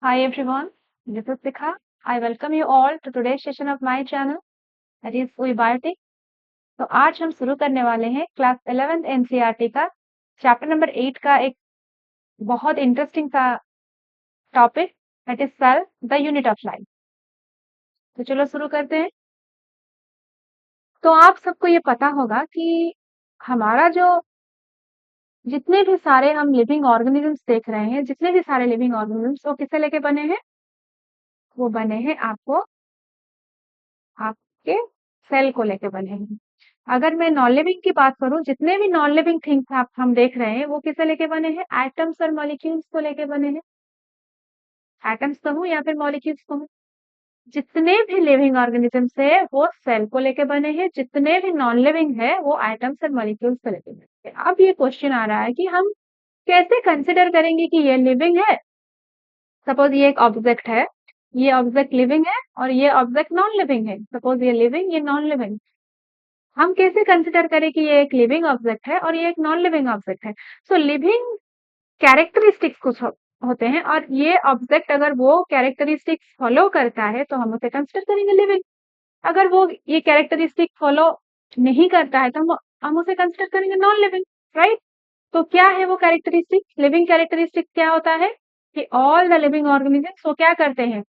Hi everyone, this is Sikha. I welcome you all to today's session of my channel that is We Biotic. तो आज हम शुरू करने वाले हैं क्लास 11th एनसीईआरटी का चैप्टर नंबर 8 का एक बहुत इंटरेस्टिंग सा topic that is cell the unit of life. तो चलो शुरू करते हैं। तो आप सबको ये पता होगा कि हमारा जो जितने भी सारे हम लिविंग ऑर्गेनिजम्स देख रहे हैं, जितने भी सारे लिविंग ऑर्गेनिजम्स वो किससे लेके बने हैं? वो बने हैं आपके सेल को लेके बने हैं। अगर मैं नॉन लिविंग की बात करूं, जितने भी नॉन लिविंग थिंग्स आप हम देख रहे हैं वो किसे लेके बने हैं? एटम्स और मॉलिक्यूल्स को लेके बने हैं। एटम्स कहूं या फिर मॉलिक्यूल्स कहूं, जितने भी लिविंग ऑर्गेनिजम्स है वो सेल को लेके बने हैं, जितने भी नॉन लिविंग है वो एटम्स और मॉलिक्यूल्स को लेके बने हैं। अब ये क्वेश्चन आ रहा है कि हम कैसे कंसिडर करेंगे कि ये लिविंग है। सपोज ये एक ऑब्जेक्ट है, ये ऑब्जेक्ट लिविंग है और ये ऑब्जेक्ट नॉन लिविंग है। सपोज ये लिविंग, ये नॉन लिविंग। हम कैसे कंसिडर करें कि ये एक लिविंग ऑब्जेक्ट है और ये एक नॉन लिविंग ऑब्जेक्ट है? सो लिविंग कैरेक्टरिस्टिक्स कुछ होते हैं और ये ऑब्जेक्ट अगर वो कैरेक्टरिस्टिक्स फॉलो करता है तो हम उसे कंसिडर करेंगे लिविंग। अगर वो ये कैरेक्टरिस्टिक फॉलो नहीं करता है तो हम उसे कंसिडर करेंगे नॉन लिविंग, राइट? तो क्या है वो कैरेक्टरिस्टिक? लिविंग कैरेक्टरिस्टिक क्या होता है कि ऑल द लिविंग ऑर्गेनिजम्स वो क्या करते हैं?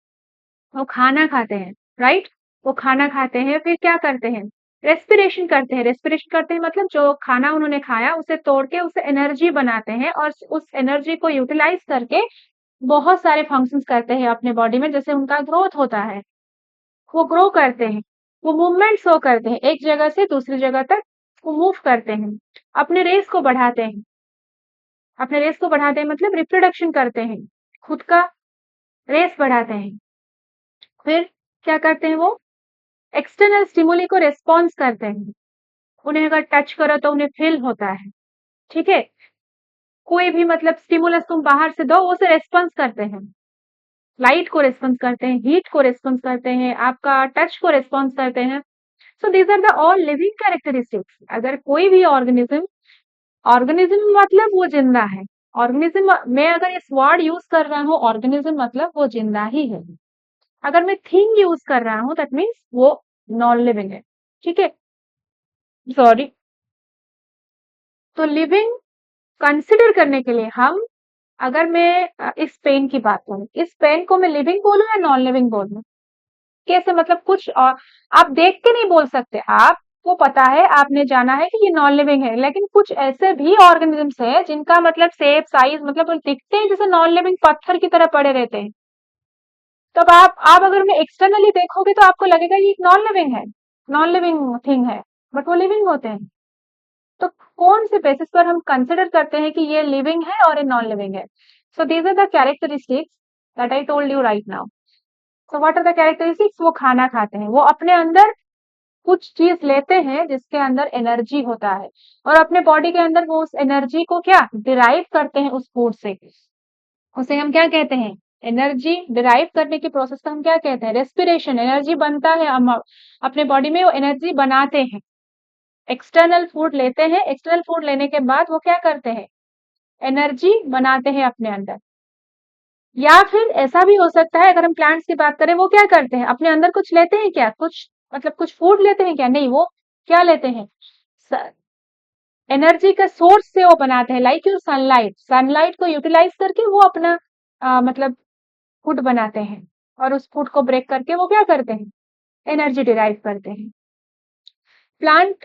वो खाना खाते हैं, राइट? वो खाना खाते हैं, फिर क्या करते हैं? रेस्पिरेशन करते हैं। रेस्पिरेशन करते हैं मतलब जो खाना उन्होंने खाया उसे तोड़ के उसे एनर्जी बनाते हैं और उस एनर्जी को यूटिलाइज करके बहुत सारे फंक्शंस करते हैं अपने बॉडी में। जैसे उनका ग्रोथ होता है, वो ग्रो करते हैं, वो मूवमेंट शो करते हैं, एक जगह से दूसरी जगह तक वो मूव करते हैं, अपने रेस को बढ़ाते हैं। अपने रेस को बढ़ाते हैं मतलब रिप्रोडक्शन करते हैं, खुद का रेस बढ़ाते हैं। फिर क्या करते हैं? वो एक्सटर्नल स्टिमुली को रेस्पॉन्स करते हैं। उन्हें अगर टच करो तो उन्हें फील होता है, ठीक है? कोई भी मतलब स्टिमुलस तुम बाहर से दो, उसे रेस्पॉन्स करते हैं। लाइट को रेस्पॉन्स करते हैं, हीट को रेस्पॉन्स करते हैं, आपका टच को रेस्पॉन्स करते हैं। So these are the all living characteristics. अगर कोई भी ऑर्गेनिज्म, ऑर्गेनिज्म मतलब वो जिंदा है। ऑर्गेनिज्म मैं अगर इस वर्ड यूज कर रहा हूँ, ऑर्गेनिज्म मतलब वो जिंदा ही है। अगर मैं थिंग यूज कर रहा हूँ दैट मीन्स वो नॉन लिविंग है, ठीक है? सॉरी। तो लिविंग कंसिडर करने के लिए हम, अगर मैं इस पेन की बात करूं, इस पेन को मैं लिविंग बोलूं या नॉन लिविंग बोलूं? कैसे मतलब कुछ आप देख के नहीं बोल सकते। आपको पता है, आपने जाना है कि ये नॉन लिविंग है, लेकिन कुछ ऐसे भी ऑर्गेनिजम्स है जिनका मतलब शेप साइज मतलब दिखते हैं जैसे नॉन लिविंग पत्थर की तरह पड़े रहते हैं। तब आप अगर मैं एक्सटर्नली देखोगे तो आपको लगेगा ये नॉन लिविंग है, नॉन लिविंग थिंग है, बट वो लिविंग होते हैं। तो कौन से बेसिस पर हम कंसिडर करते हैं कि ये लिविंग है और ये नॉन लिविंग है? So these are the characteristics that I told you right now. So what are the characteristics? वो खाना खाते हैं, वो अपने अंदर कुछ चीज लेते हैं जिसके अंदर एनर्जी होता है और अपने बॉडी के अंदर वो उस एनर्जी को क्या डिराइव करते हैं उस फूड से। उसे हम क्या कहते हैं? एनर्जी डिराइव करने की प्रोसेस को हम क्या कहते हैं? रेस्पिरेशन। एनर्जी बनता है, हम अपने बॉडी में वो एनर्जी बनाते हैं। एक्सटर्नल फूड लेते हैं, एक्सटर्नल फूड लेने के बाद वो क्या करते हैं? एनर्जी बनाते हैं अपने अंदर। या फिर ऐसा भी हो सकता है, अगर हम प्लांट्स की बात करें, वो क्या करते हैं? अपने अंदर कुछ लेते हैं क्या? कुछ मतलब कुछ फूड लेते हैं क्या? नहीं, वो क्या लेते हैं? एनर्जी का सोर्स से वो बनाते हैं, लाइक योर सनलाइट। सनलाइट को यूटिलाइज करके वो अपना मतलब फूड बनाते हैं और उस फूड को ब्रेक करके वो क्या करते हैं? एनर्जी डिराइव करते हैं। प्लांट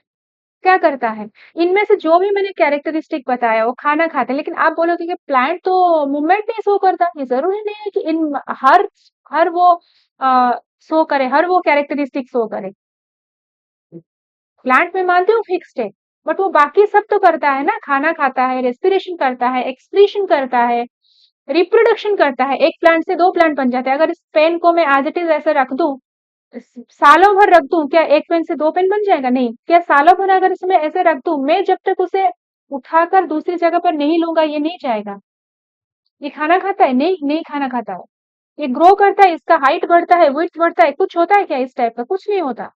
क्या करता है? इनमें से जो भी मैंने कैरेक्टरिस्टिक बताया, वो खाना खाते हैं, लेकिन आप बोलोगे कि प्लांट तो मूवमेंट नहीं शो करता। ये जरूरी नहीं है कि इन हर हर वो शो करे, हर वो कैरेक्टरिस्टिक शो करे। प्लांट में मानते हो फिक्स्ड है, बट वो बाकी सब तो करता है ना। खाना खाता है, रेस्पिरेशन करता है, एक्सक्रीशन करता है, रिप्रोडक्शन करता है। एक प्लांट से दो प्लांट बन जाते हैं। अगर इस पेन को मैं एज इट इज ऐसे रख दूं, सालों भर रख दूं, क्या एक पेन से दो पेन बन जाएगा? नहीं। क्या सालों भर अगर इसमें ऐसे रख दूं, मैं जब तक उसे उठाकर दूसरी जगह पर नहीं लूंगा ये नहीं जाएगा। ये खाना खाता है? नहीं, नहीं खाना खाता है। ये ग्रो करता है, इसका हाइट बढ़ता है, विड्थ बढ़ता है, कुछ होता है क्या इस टाइप का? कुछ नहीं होता।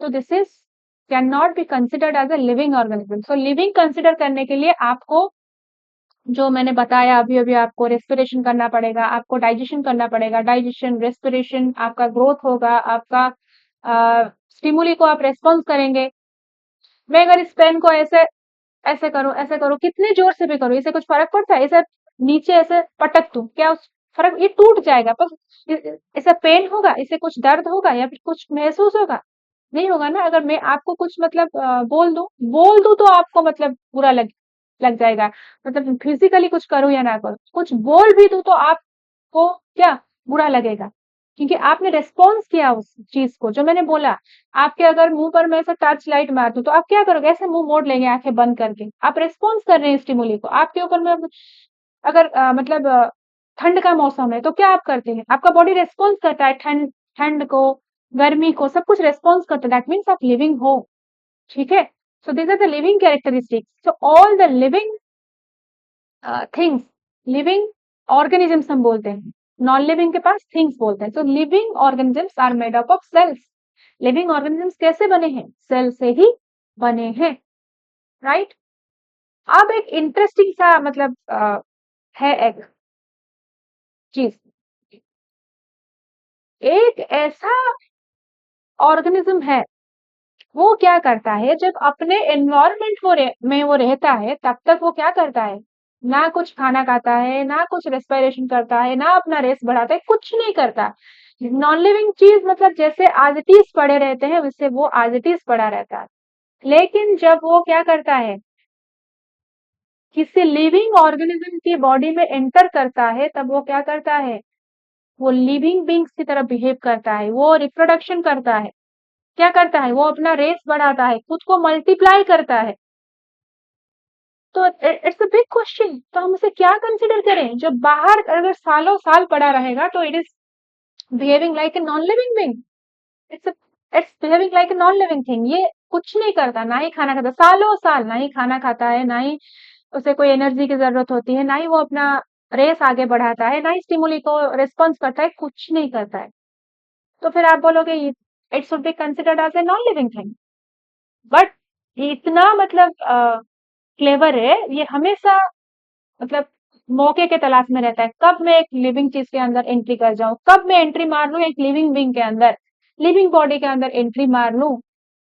तो this is can not be considered as a living organism. So living consider करने के लिए आपको जो मैंने बताया अभी अभी, आपको रेस्पिरेशन करना पड़ेगा, आपको डाइजेशन करना पड़ेगा, डाइजेशन, रेस्पिरेशन, आपका ग्रोथ होगा, आपका स्टिमुली को आप रेस्पॉन्स करेंगे। मैं अगर इस पेन को ऐसे ऐसे करूँ, कितने जोर से भी करूँ, इससे कुछ फर्क पड़ता है? इसे नीचे ऐसे पटक दूं, क्या उस फर्क, ये टूट जाएगा, पर इसे पेन होगा, इसे कुछ दर्द होगा या फिर कुछ महसूस होगा? नहीं होगा ना। अगर मैं आपको कुछ मतलब बोल दूं तो आपको मतलब बुरा लग लग जाएगा। मतलब फिजिकली कुछ करूं या ना करूं, कुछ बोल भी दूं तो आपको क्या बुरा लगेगा, क्योंकि आपने रेस्पॉन्स किया उस चीज को, जो मैंने बोला। आपके अगर मुंह पर मैं ऐसे टच लाइट मार दूं तो आप क्या करोगे? ऐसे मुंह मोड़ लेंगे आंखें बंद करके, आप रेस्पॉन्स कर रहे हैं स्टिमुली को। आपके ऊपर में अगर मतलब ठंड का मौसम है तो क्या आप करते हैं? आपका बॉडी रेस्पॉन्स करता है, ठंड ठंड को, गर्मी को, सब कुछ रेस्पॉन्स करता है। दैट मीन्स आप लिविंग हो। ठीक है। So this are the living characteristics. So all the living things, living organisms हम बोलते हैं, नॉन लिविंग के पास थिंग्स बोलते हैं। तो living organisms are made up of cells. Living organisms कैसे बने हैं? सेल से ही बने हैं। राइट। अब एक इंटरेस्टिंग सा मतलब है एक चीज, एक ऐसा ऑर्गेनिज्म है, वो क्या करता है, जब अपने एनवायरमेंट में वो रहता है, तब तक वो क्या करता है? ना कुछ खाना खाता है, ना कुछ रेस्पिरेशन करता है, ना अपना रेस बढ़ाता है, कुछ नहीं करता। नॉन लिविंग चीज मतलब जैसे आज इट इज पड़े रहते हैं, उससे वो आज इट इज पड़ा रहता है। लेकिन जब वो क्या करता है, किसी लिविंग ऑर्गेनिज्म की बॉडी में एंटर करता है, तब वो क्या करता है? वो लिविंग बींग्स की तरह बिहेव करता है, वो रिप्रोडक्शन करता है। क्या करता है? वो अपना रेस बढ़ाता है, खुद को मल्टीप्लाई करता है। तो इट्स अ बिग क्वेश्चन, तो हम उसे क्या कंसिडर करें? जो बाहर अगर सालों साल पड़ा रहेगा तो it is behaving like a non living being. It's it's behaving like a non living thing. ये कुछ नहीं करता, ना ही खाना खाता, सालों साल ना ही खाना खाता है, ना ही उसे कोई एनर्जी की जरूरत होती है, ना ही वो अपना रेस आगे बढ़ाता है, ना ही स्टिमुली को रिस्पॉन्स करता है, कुछ नहीं करता है। तो फिर आप बोलोगे it should be considered as a non living thing. But ये इतना मतलब क्लेवर है, ये हमेशा मतलब मौके के तलाश में रहता है, कब मैं एक लिविंग चीज के अंदर एंट्री कर जाऊं, कब मैं एंट्री मार लूं एक लिविंग बींग के अंदर, लिविंग बॉडी के अंदर एंट्री मार लूं।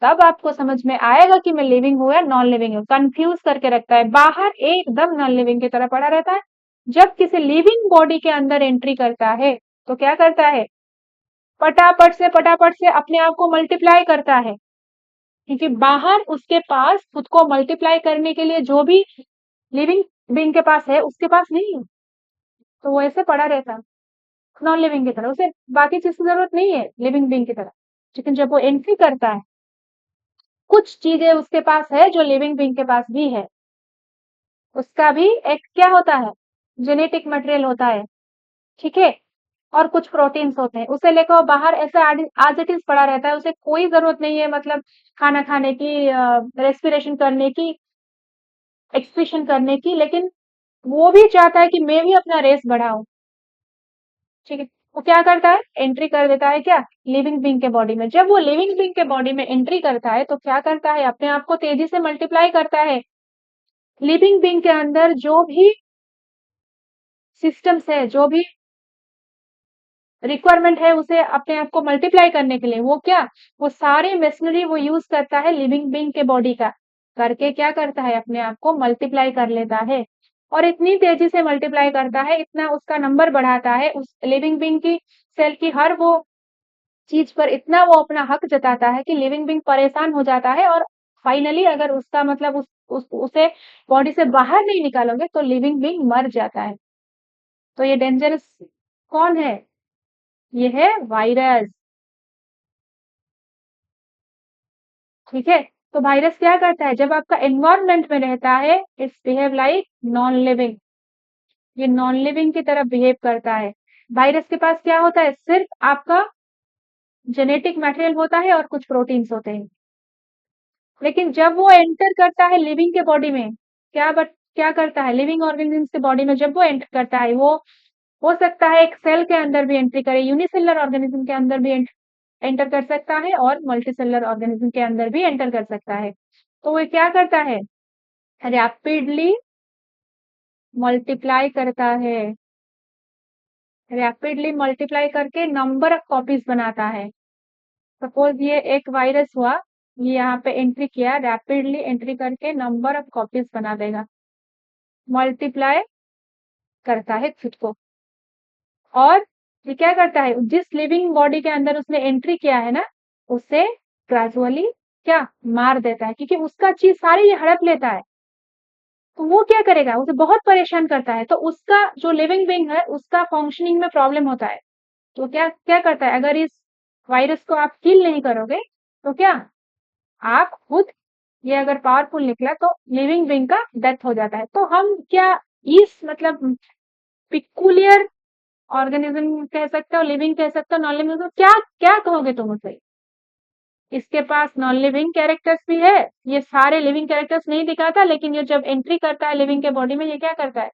तब आपको समझ में आएगा कि मैं लिविंग हूं या नॉन लिविंग हूं। कंफ्यूज करके रखता है, बाहर एकदम नॉन लिविंग की तरह पड़ा रहता है, जब किसी लिविंग बॉडी के अंदर एंट्री करता है तो क्या करता है? पटापट से अपने आप को मल्टीप्लाई करता है, क्योंकि बाहर उसके पास खुद को मल्टीप्लाई करने के लिए जो भी लिविंग बीइंग के पास है, उसके पास नहीं है। तो वो ऐसे पड़ा रहता है नॉन लिविंग की तरह, उसे बाकी चीज की जरूरत नहीं है लिविंग बीइंग की तरह। लेकिन जब वो एंट्री करता है, कुछ चीजें उसके पास है जो लिविंग बीइंग के पास भी है। उसका भी एक क्या होता है? जेनेटिक मटेरियल होता है। ठीक है। और कुछ प्रोटीन्स होते हैं, उसे लेकर वो बाहर ऐसे आज इट इज पड़ा रहता है, उसे कोई जरूरत नहीं है मतलब खाना खाने की, रेस्पिरेशन करने की, एक्सप्रेशन करने की। लेकिन वो भी चाहता है कि मैं भी अपना रेस बढ़ाऊं। ठीक है। वो क्या करता है? एंट्री कर देता है क्या? लिविंग बीइंग के बॉडी में। जब वो लिविंग बीइंग के बॉडी में एंट्री करता है तो क्या करता है? अपने आप को तेजी से मल्टीप्लाई करता है। लिविंग बीइंग के अंदर जो भी सिस्टम्स है, जो भी रिक्वायरमेंट है उसे अपने आप को मल्टीप्लाई करने के लिए, वो क्या, वो सारे मशीनरी वो यूज करता है लिविंग बीइंग के बॉडी का, करके क्या करता है? अपने आप को मल्टीप्लाई कर लेता है। और इतनी तेजी से मल्टीप्लाई करता है, इतना उसका नंबर बढ़ाता है, उस लिविंग बीइंग की सेल की हर वो चीज पर इतना वो अपना हक जताता है कि लिविंग बीइंग परेशान हो जाता है। और फाइनली अगर उसका मतलब उसे बॉडी से बाहर नहीं निकालोगे तो लिविंग बीइंग मर जाता है। तो ये डेंजरस कौन है? ये है वायरस। ठीक है। तो वायरस क्या करता है? जब आपका एनवायरनमेंट में रहता है, it's behave like non living. ये नॉन लिविंग की तरह बिहेव करता है। वायरस के पास क्या होता है? सिर्फ आपका जेनेटिक मटेरियल होता है और कुछ प्रोटीन्स होते हैं। लेकिन जब वो एंटर करता है लिविंग के बॉडी में, क्या करता है? लिविंग ऑर्गेनिज्म के बॉडी में जब वो एंटर करता है, वो हो सकता है एक सेल के अंदर भी एंट्री करे, यूनिसेलुलर ऑर्गेनिज्म के अंदर भी एंटर कर सकता है, और मल्टीसेलुलर ऑर्गेनिज्म के अंदर भी एंटर कर सकता है। तो वो क्या करता है? रैपिडली मल्टीप्लाई करता है, रैपिडली मल्टीप्लाई करके नंबर ऑफ कॉपीज बनाता है। सपोज ये एक वायरस हुआ, ये यहाँ पे एंट्री किया, रैपिडली एंट्री करके नंबर ऑफ कॉपीज बना देगा, मल्टीप्लाई करता है खुद को। और ये क्या करता है, जिस लिविंग बॉडी के अंदर उसने एंट्री किया है ना, उसे ग्रेजुअली क्या मार देता है, क्योंकि उसका चीज सारी ये हड़प लेता है। तो वो क्या करेगा, उसे बहुत परेशान करता है, तो उसका जो लिविंग बीइंग है उसका फंक्शनिंग में प्रॉब्लम होता है। तो क्या क्या करता है, अगर इस वायरस को आप किल नहीं करोगे तो क्या आप खुद, ये अगर पावरफुल निकला तो लिविंग बीइंग का डेथ हो जाता है। तो हम क्या इस मतलब पिकुलियर ऑर्गेनिज्म कह सकते हो, लिविंग कह सकते हो, नॉन लिविंग, तो क्या क्या कहोगे तुम उसे? इसके पास नॉन लिविंग कैरेक्टर्स भी है, ये सारे लिविंग कैरेक्टर्स नहीं दिखाता, लेकिन ये जब एंट्री करता है लिविंग के बॉडी में, ये क्या करता है,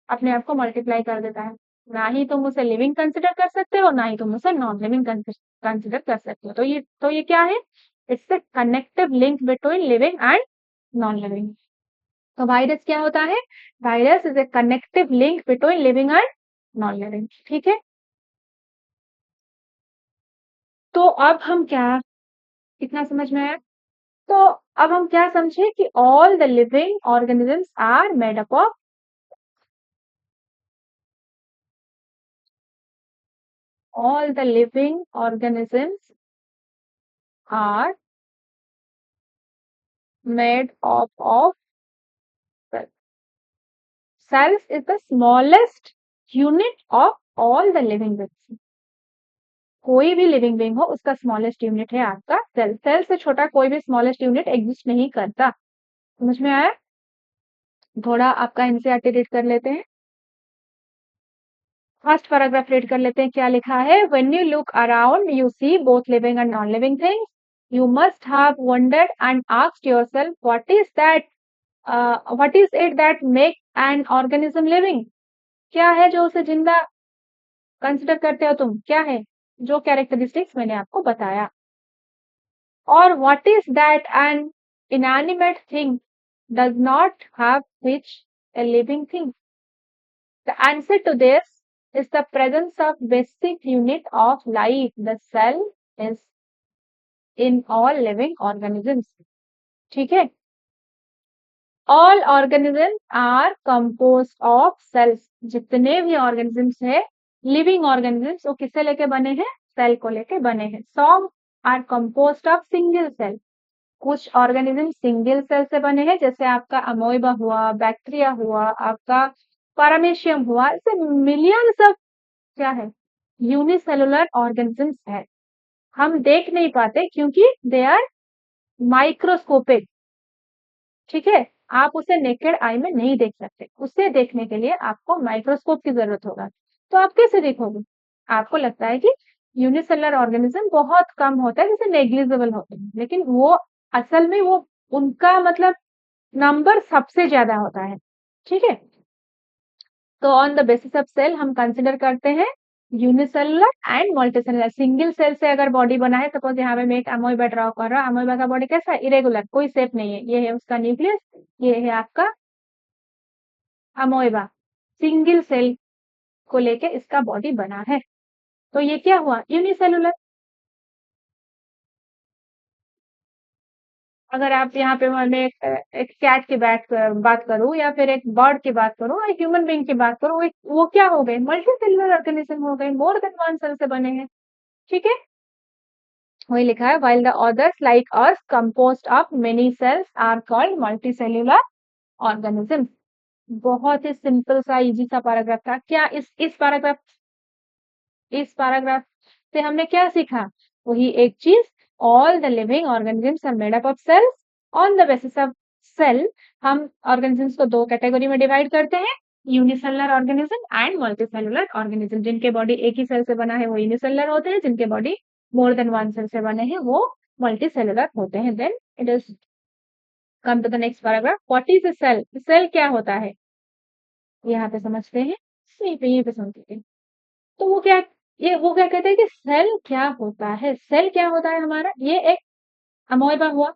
अपने आप को मल्टीप्लाई कर देता है। ना ही तुम उसे लिविंग कंसिडर कर सकते हो, ना ही तुम उसे नॉन लिविंग कंसिडर कर सकते हो। तो ये क्या है, it's a connective link between living and non living. तो वायरस क्या होता है, virus is a connective link between living and non living. ठीक है, तो अब हम क्या, कितना समझ में आया? तो अब हम क्या समझे कि all the living organisms are made up of, all the living organisms are made up of cells. Cells is the smallest unit of all the living beings. कोई भी लिविंग बीइंग हो उसका स्मॉलेस्ट यूनिट है आपका cell. Cell से छोटा कोई भी स्मॉलेस्ट यूनिट एग्जिस्ट नहीं करता। समझ में आया? थोड़ा आपका एनसीईआरटी रीड कर लेते हैं। फर्स्ट पैराग्राफ रीड कर लेते हैं, क्या लिखा है। When you look around you see both living and non living things, you must have wondered and asked yourself, what is it that make an organism living? क्या है जो उसे जिंदा कंसिडर करते हो तुम, क्या है जो कैरेक्टरिस्टिक्स मैंने आपको बताया। और what is that an inanimate thing does not have which a living thing? The answer to this is the presence of basic unit of life. The cell is in all living organisms. ठीक है, all organism are compose of cells. जितने भी organisms है, living organisms, वो किससे लेके बने हैं, सेल को लेके बने हैं। Some are compose of single cell. कुछ ऑर्गेनिज्म सिंगल सेल से बने हैं, जैसे आपका अमोइबा हुआ, बैक्टीरिया हुआ, आपका पैरामीशियम हुआ, ऐसे मिलियंस ऑफ क्या है, यूनिसेलुलर ऑर्गेनिजम्स है। हम देख नहीं पाते क्योंकि दे आर माइक्रोस्कोपिक। ठीक है, आप उसे नेकेड आई में नहीं देख सकते, उसे देखने के लिए आपको माइक्रोस्कोप की जरूरत होगा। तो आप कैसे देखोगे? आपको लगता है कि यूनिसेलुलर ऑर्गेनिज्म बहुत कम होता है, जैसे नेग्लिजिबल होते हैं, लेकिन वो असल में वो उनका मतलब नंबर सबसे ज्यादा होता है। ठीक है, तो on the basis of cell हम कंसिडर करते हैं unicellular and multicellular. Single cell से अगर बॉडी बना है, सपोज यहाँ पे मैं एक अमोइबा ड्रॉ कर रहा हूँ, अमोइबा का बॉडी कैसा है, इरेगुलर, कोई शेप नहीं है। ये है उसका न्यूक्लियस, ये है आपका अमोइबा, सिंगल सेल को लेके इसका बॉडी बना है। तो ये क्या हुआ, यूनिसेलुलर। अगर आप यहाँ पे मैं एक कैट की बात करूं, या फिर एक बर्ड की बात करूं, एक ह्यूमन बीइंग की बात करूं, वो क्या हो गए, मल्टी सेलुलर ऑर्गेनिज्म हो गए, मोर देन वन सेल से बने हैं। ठीक है, वही लिखा है, while the others like us composed of many cells are called multicellular organisms। बहुत ही सिंपल सा इजी सा पैराग्राफ था। क्या इस पैराग्राफ से हमने क्या सीखा, वही एक चीज, all the living organisms are made up of cells. On the basis of cell हम ऑर्गेनिजम्स को दो कैटेगरी में डिवाइड करते हैं, unicellular organism and multicellular organism. जिनके बॉडी एक ही सेल से बना है वो यूनिसेलुलर होते हैं, जिनके body more than one cell से बने हैं वो मल्टीसेलुलर होते हैं। Then it is come to the next paragraph, what is a cell. Cell क्या होता है, यहाँ पे समझते हैं, यहीं पे समझते हैं। तो वो क्या कहते हैं कि सेल क्या होता है। सेल क्या होता है हमारा, ये एक अमोइबा हुआ।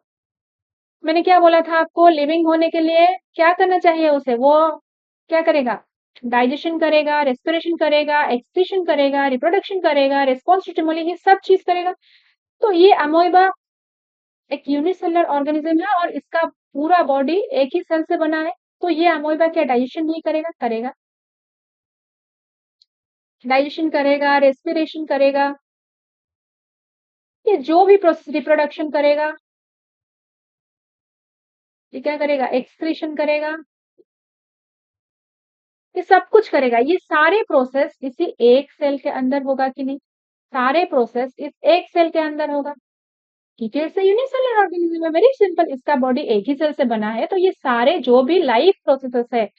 मैंने क्या बोला था आपको, लिविंग होने के लिए क्या करना चाहिए उसे, वो क्या करेगा? डाइजेशन करेगा, रेस्पिरेशन करेगा, एक्सक्रीशन करेगा, रिप्रोडक्शन करेगा, रिस्पॉन्स टू स्टिमुली, ये सब चीज करेगा। तो ये अमोइबा एक यूनिसेलुलर ऑर्गेनिज्म है और इसका पूरा बॉडी एक ही सेल से बना है। तो ये अमोइबा क्या डाइजेशन नहीं करेगा? करेगा। डाइजेशन करेगा, रेस्पिरेशन करेगा, ये जो भी प्रोसेस, रिप्रोडक्शन करेगा, ये क्या करेगा? एक्सक्रीशन करेगा, ये सब कुछ करेगा। ये सारे प्रोसेस इसी एक सेल के अंदर होगा कि नहीं? सारे प्रोसेस इस एक सेल के अंदर होगा। डिटेल से यूनिसेलुलर ऑर्गेनिज्म है, वेरी सिंपल, इसका बॉडी एक ही सेल से बना है। तो ये सारे जो भी लाइफ प्रोसेसेस है,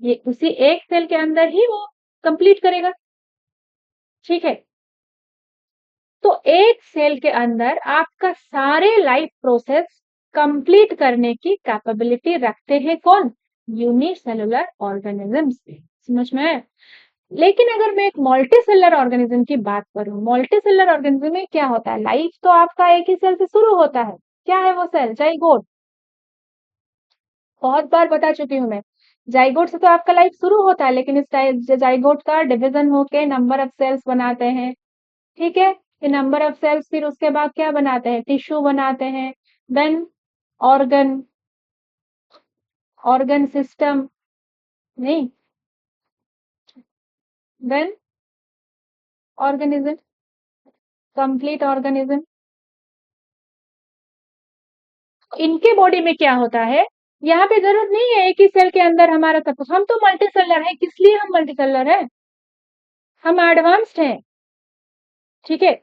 ये उसी एक सेल के अंदर ही वो कंप्लीट करेगा। ठीक है, तो एक सेल के अंदर आपका सारे लाइफ प्रोसेस कंप्लीट करने की कैपेबिलिटी रखते हैं कौन? Unicellular organisms. समझ में आया? लेकिन अगर मैं एक मल्टीसेलुलर ऑर्गेनिज्म की बात करूं, मल्टीसेलुलर ऑर्गेनिज्म में क्या होता है? लाइफ तो आपका एक ही सेल से शुरू होता है। क्या है वो सेल? जाइगोट। बहुत बार बता चुकी हूं मैं, जाइगोट से तो आपका लाइफ शुरू होता है, लेकिन इस जाइगोट का डिवीजन होके नंबर ऑफ सेल्स बनाते हैं। ठीक है, ये नंबर ऑफ सेल्स फिर उसके बाद क्या बनाते हैं? टिश्यू बनाते हैं, देन ऑर्गन, ऑर्गन सिस्टम, नहीं, देन ऑर्गेनिज्म, कंप्लीट ऑर्गेनिज्म। इनके बॉडी में क्या होता है? यहाँ पे जरूरत नहीं है एक ही सेल के अंदर हमारा सब कुछ। हम तो मल्टी सेलर है, किस लिए हम मल्टी सेलर है? हम एडवांस्ड हैं। ठीक है,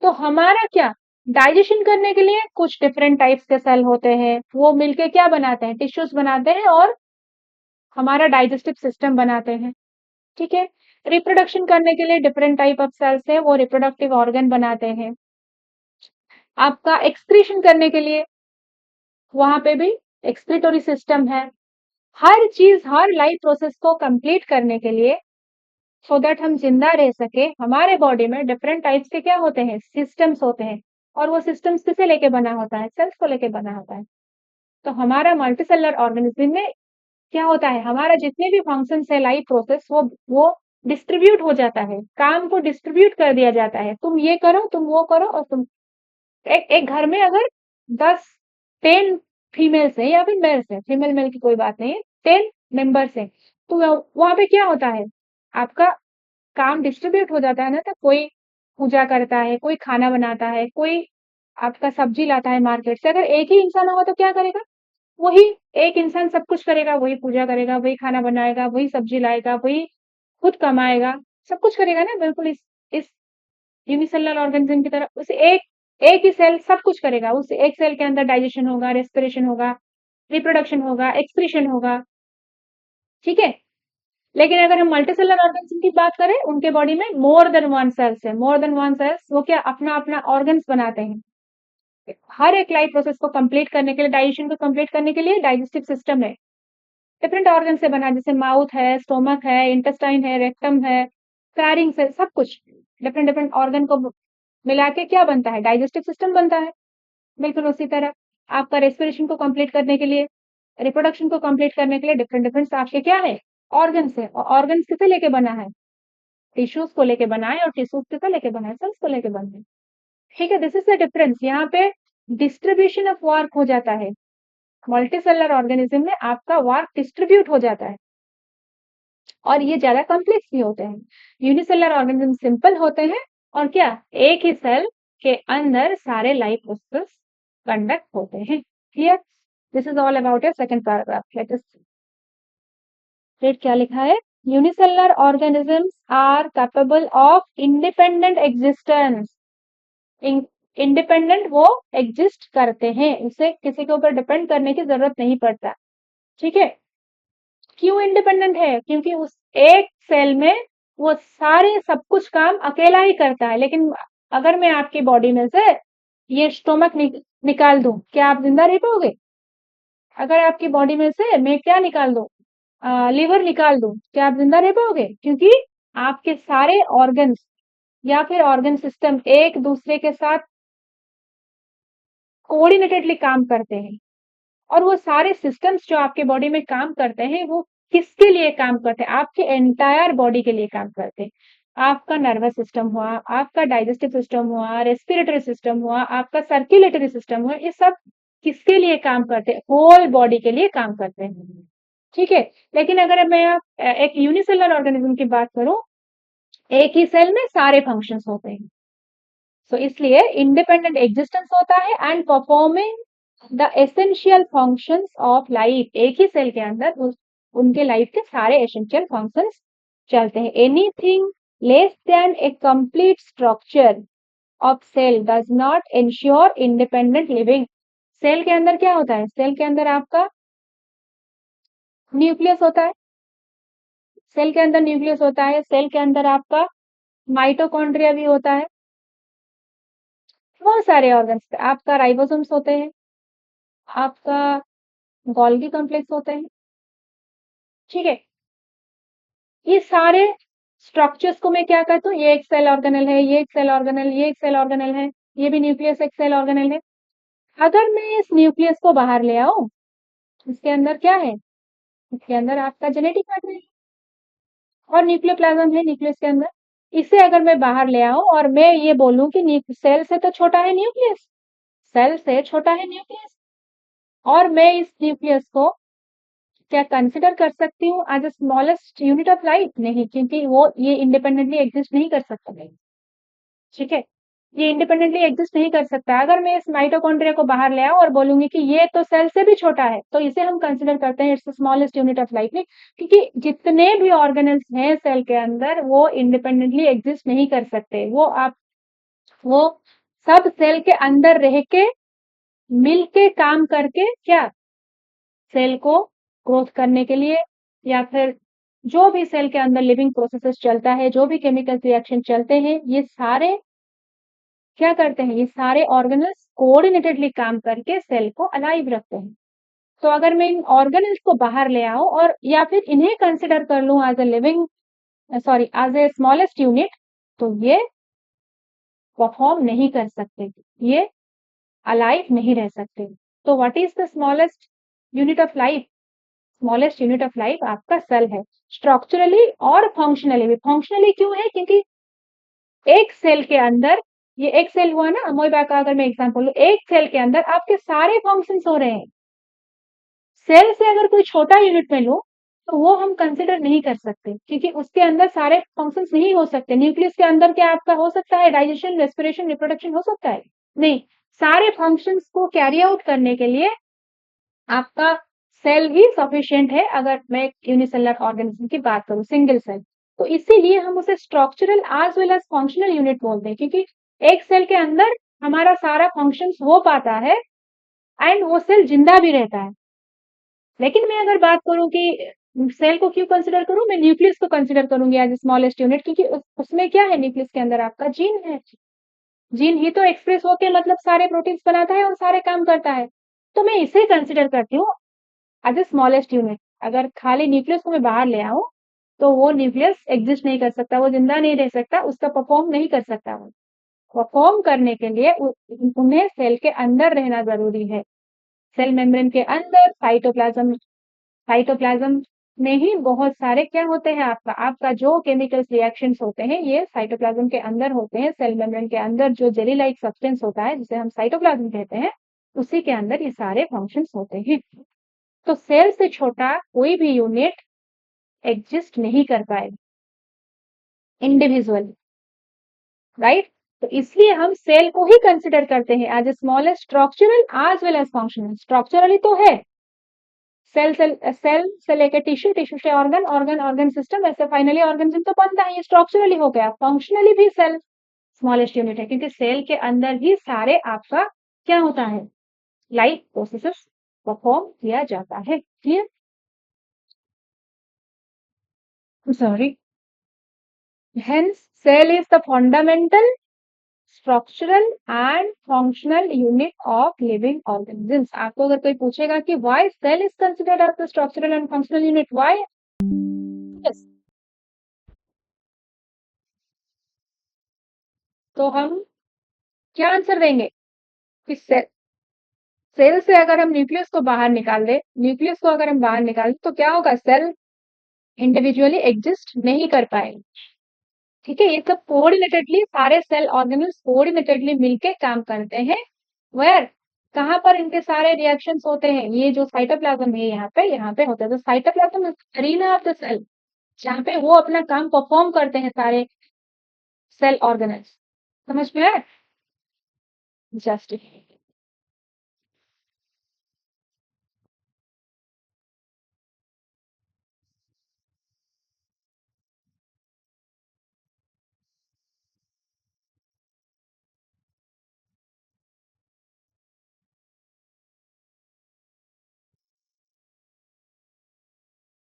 तो हमारा क्या, डाइजेशन करने के लिए कुछ डिफरेंट टाइप्स के सेल होते हैं, वो मिलके क्या बनाते हैं? टिश्यूज बनाते हैं और हमारा डाइजेस्टिव सिस्टम बनाते हैं। ठीक है, रिप्रोडक्शन करने के लिए डिफरेंट टाइप ऑफ सेल्स है, वो रिप्रोडक्टिव ऑर्गन बनाते हैं। आपका एक्सक्रीशन करने के लिए वहां पे भी एक्सक्रीटोरी सिस्टम है। हर चीज, हर लाइफ प्रोसेस को कंप्लीट करने के लिए, सो दैट हम जिंदा रह सके, हमारे बॉडी में डिफरेंट टाइप्स के क्या होते हैं? सिस्टम्स होते हैं। और वो सिस्टम्स किसे लेके बना होता है? सेल्स को लेके बना होता है। तो हमारा मल्टीसेलुलर ऑर्गेनिज्म में क्या होता है? हमारा जितने भी फंक्शन है, लाइफ प्रोसेस, वो डिस्ट्रीब्यूट हो जाता है, काम को डिस्ट्रीब्यूट कर दिया जाता है। तुम ये करो, तुम वो करो, और तुम एक एक घर में अगर 10 10 फीमेल्स है या फिर मेल्स है, फीमेल मेल की कोई बात नहीं है, 10 मेंबर्स है, तो वहां पे क्या होता है? आपका काम डिस्ट्रीब्यूट हो जाता है ना। तो कोई पूजा करता है, कोई खाना बनाता है, कोई आपका सब्जी लाता है मार्केट से। अगर एक ही इंसान होगा तो क्या करेगा? वही एक इंसान सब कुछ करेगा, वही पूजा करेगा, वही खाना बनाएगा, वही सब्जी लाएगा, वही खुद कमाएगा, सब कुछ करेगा ना। बिल्कुल इस यूनिसेलुलर ऑर्गेनिज्म की तरह उसे एक ही सेल सब कुछ करेगा। उस एक सेल के अंदर डाइजेशन होगा, रेस्पिरेशन होगा, रिप्रोडक्शन होगा, एक्सक्रीशन होगा। ठीक है, लेकिन अगर हम मल्टीसेलुलर ऑर्गेनिज्म की बात करें, उनके बॉडी में मोर देन वन सेल्स है, मोर देन वन सेल्स। वो क्या अपना अपना ऑर्गन्स बनाते हैं। हर एक लाइफ प्रोसेस को कंप्लीट करने के लिए, डाइजेशन को कंप्लीट करने के लिए डाइजेस्टिव सिस्टम है, डिफरेंट ऑर्गन से बना है, जैसे माउथ है, स्टोमक है, इंटेस्टाइन है, रेक्टम है, फैरिंग्स है, सब कुछ डिफरेंट डिफरेंट ऑर्गन को मिला के क्या बनता है? डाइजेस्टिव सिस्टम बनता है। बिल्कुल उसी तरह आपका रेस्पिरेशन को कंप्लीट करने के लिए, रिप्रोडक्शन को कंप्लीट करने के लिए डिफरेंट डिफरेंट आपके क्या है? ऑर्गन्स है। और ऑर्गन्स किसे लेके बना है? टिश्यूज को लेके बना है। और टिश्यूज किसे लेके बना है? सेल्स को लेके बना है। ठीक है, दिस इज द डिफरेंस। यहाँ पे डिस्ट्रीब्यूशन ऑफ वर्क हो जाता है। मल्टीसेलुलर ऑर्गेनिज्म में आपका वर्क डिस्ट्रीब्यूट हो जाता है और ये ज्यादा कॉम्प्लेक्स भी होते हैं। यूनिसेलुलर ऑर्गेनिज्म सिंपल होते हैं और क्या, एक ही सेल के अंदर सारे लाइफ प्रोसेस कंडक्ट होते हैं। Clear? This is all about your second paragraph. Let us read क्या लिखा है। Unicellular organisms are capable of independent existence. Independent वो एग्जिस्ट करते हैं, उसे किसी के ऊपर डिपेंड करने की जरूरत नहीं पड़ता। ठीक है, क्यों इंडिपेंडेंट है? क्योंकि उस एक सेल में वो सारे सब कुछ काम अकेला ही करता है। लेकिन अगर मैं आपकी बॉडी में से ये स्टोमक निकाल दूं, क्या आप जिंदा रह पाओगे? अगर आपकी बॉडी में से मैं क्या निकाल दूं, लीवर निकाल दूं, क्या आप जिंदा रह पाओगे? क्योंकि आपके सारे ऑर्गन्स या फिर ऑर्गन सिस्टम एक दूसरे के साथ कोऑर्डिनेटेडली काम करते हैं। और वो सारे सिस्टम्स जो आपके बॉडी में काम करते हैं, वो किसके लिए काम करते हैं? आपके एंटायर बॉडी के लिए काम करते हैं। आपका नर्वस सिस्टम हुआ, आपका डाइजेस्टिव सिस्टम हुआ, रेस्पिरेटरी सिस्टम हुआ, आपका सर्कुलेटरी सिस्टम हुआ, ये सब किसके लिए काम करते हैं? होल बॉडी के लिए काम करते हैं। ठीक है? लेकिन अगर मैं एक यूनिसेलुलर ऑर्गेनिज्म की बात करूं, एक ही सेल में सारे फंक्शंस होते हैं। सो इसलिए इंडिपेंडेंट एग्जिस्टेंस होता है and performing the essential functions of life. एक ही सेल के अंदर उनके लाइफ के सारे एसेंशियल फंक्शंस चलते हैं। Anything less than a complete structure of cell does not ensure independent living. Cell के अंदर क्या होता है? सेल के अंदर आपका न्यूक्लियस होता है। सेल के अंदर न्यूक्लियस होता है। सेल के अंदर आपका माइटोकॉन्ड्रिया भी होता है। बहुत सारे ऑर्गन्स, आपका राइबोसोम्स होते हैं, आपका गोल्गी कॉम्प्लेक्स होते हैं। ठीक है? ये सारे स्ट्रक्चर्स को मैं क्या कहता हूँ? ये एक सेल ऑर्गेनेल है, ये एक सेल ऑर्गेनेल, ये एक सेल ऑर्गेनेल है, ये भी न्यूक्लियस एक सेल ऑर्गेनेल है। अगर मैं इस न्यूक्लियस को बाहर ले आऊं, इसके अंदर क्या है? इसके अंदर आपका जेनेटिक मैटेरियल और न्यूक्लियोप्लाज्म है न्यूक्लियस के अंदर। इसे अगर मैं बाहर ले आऊं और मैं ये बोलूं कि सेल से तो छोटा है न्यूक्लियस, सेल से छोटा है न्यूक्लियस, और मैं इस न्यूक्लियस को क्या कंसिडर कर सकती हूँ as a smallest unit of life? नहीं, क्योंकि वो ये इंडिपेंडेंटली एग्जिस्ट नहीं कर सकता है। ठीक है? ये इंडिपेंडेंटली एग्जिस्ट नहीं कर सकता। अगर मैं इस माइटोकॉन्ड्रिया को बाहर ले आऊं और बोलूंगी कि ये तो सेल से भी छोटा है, तो इसे हम कंसिडर करते हैं it's smallest unit of life. नहीं, क्योंकि जितने भी ऑर्गेनल्स हैं सेल के अंदर वो इंडिपेंडेंटली एग्जिस्ट नहीं कर सकते। वो सब सेल के अंदर रह के मिल के काम करके क्या सेल को ग्रोथ करने के लिए, या फिर जो भी सेल के अंदर लिविंग प्रोसेसेस चलता है, जो भी केमिकल रिएक्शन चलते हैं, ये सारे क्या करते हैं? ये सारे ऑर्गेनल्स कोऑर्डिनेटेडली काम करके सेल को अलाइव रखते हैं। तो अगर मैं इन ऑर्गेनल्स को बाहर ले आऊं और या फिर इन्हें कंसिडर कर लूं as a living, sorry, as a smallest unit, तो ये परफॉर्म नहीं कर सकते, ये अलाइव नहीं रह सकते। तो what is the smallest unit of life? Smallest unit of life आपका सेल है, स्ट्रक्चरली और फंक्शनली भी। फंक्शनली क्यों है? क्योंकि एक सेल के अंदर, ये एक सेल हुआ ना अमोइबा का, अगर मैं एग्जांपल लूं, एक सेल के अंदर आपके सारे फंक्शंस हो रहे हैं। सेल से अगर कोई छोटा यूनिट में लो तो वो हम कंसिडर नहीं कर सकते, क्योंकि उसके अंदर सारे फंक्शंस नहीं हो सकते। न्यूक्लियस के अंदर क्या आपका हो सकता है? डाइजेशन, रेस्पिरेशन, रिप्रोडक्शन हो सकता है? नहीं। सारे फंक्शंस को कैरी आउट करने के लिए आपका सेल ही सफिशिएंट है। अगर मैं यूनिसेलुलर ऑर्गेनिज्म की बात करूं, सिंगल सेल, तो इसीलिए हम उसे structural as well as functional unit बोलते हैं, क्योंकि एक सेल के अंदर हमारा सारा फंक्शंस हो पाता है एंड वो सेल जिंदा भी रहता है। लेकिन मैं अगर बात करूं कि सेल को क्यों कंसिडर करूं, मैं न्यूक्लियस को कंसिडर करूंगी एज स्मॉलेस्ट यूनिट, क्योंकि उसमें क्या है? न्यूक्लियस के अंदर आपका जीन है। जीन ही तो एक्सप्रेस होके मतलब सारे प्रोटीन्स बनाता है और सारे काम करता है। तो मैं इसे कंसिडर करती हूँ एज ए स्मॉलेस्ट यूनिट। अगर खाली न्यूक्लियस को मैं बाहर ले आऊं तो वो न्यूक्लियस एग्जिस्ट नहीं कर सकता, वो जिंदा नहीं रह सकता, उसका परफॉर्म नहीं कर सकता। वो परफॉर्म करने के लिए उन्हें सेल के अंदर रहना जरूरी है। सेल मेम्ब्रेन के अंदर साइटोप्लाज्म, साइटोप्लाज्म में ही बहुत सारे क्या होते हैं? आपका जो केमिकल रिएक्शंस होते हैं ये साइटोप्लाज्म के अंदर होते हैं। सेल मेम्ब्रेन के अंदर जो जेली लाइक सब्सटेंस होता है जिसे हम साइटोप्लाज्म कहते हैं, उसी के अंदर ये सारे फंक्शंस होते हैं। तो सेल से छोटा कोई भी यूनिट एग्जिस्ट नहीं कर पाएगा इंडिविजुअली, राइट? तो इसलिए हम सेल को ही कंसिडर करते हैं as a smallest structural as well as functional. Structurally तो है, सेल से लेकर टिश्यू, टिश्यू से ऑर्गन, ऑर्गन सिस्टम, ऐसे फाइनली ऑर्गेनिज्म तो बनता है। ये स्ट्रक्चरली हो गया। फंक्शनली भी सेल स्मॉलेस्ट यूनिट है, क्योंकि सेल के अंदर ही सारे आपका क्या होता है? लाइफ प्रोसेसेस परफॉर्म किया जाता है। Clear? Sorry. Hence, cell is the fundamental, structural and functional unit of living organisms. आपको अगर कोई पूछेगा कि why cell is considered as the structural and functional unit, why? Yes. तो हम क्या आंसर देंगे कि सेल से अगर हम न्यूक्लियस को बाहर निकाल दे, न्यूक्लियस को अगर हम बाहर निकाल दे तो क्या होगा? सेल इंडिविजुअली एग्जिस्ट नहीं कर पाएंगे। ठीक है, ये सब कोऑर्डिनेटेडली सारे सेल ऑर्गेनल्स कोऑर्डिनेटेडली मिलके काम करते हैं। वेयर, कहाँ पर इनके सारे रिएक्शंस होते हैं? ये जो साइटोप्लाज्म है यहाँ पे होता है। तो cytoplasm is arena of the cell, जहाँ पे वो अपना काम परफॉर्म करते हैं सारे सेल ऑर्गेनल्स। समझ में आया? जस्ट,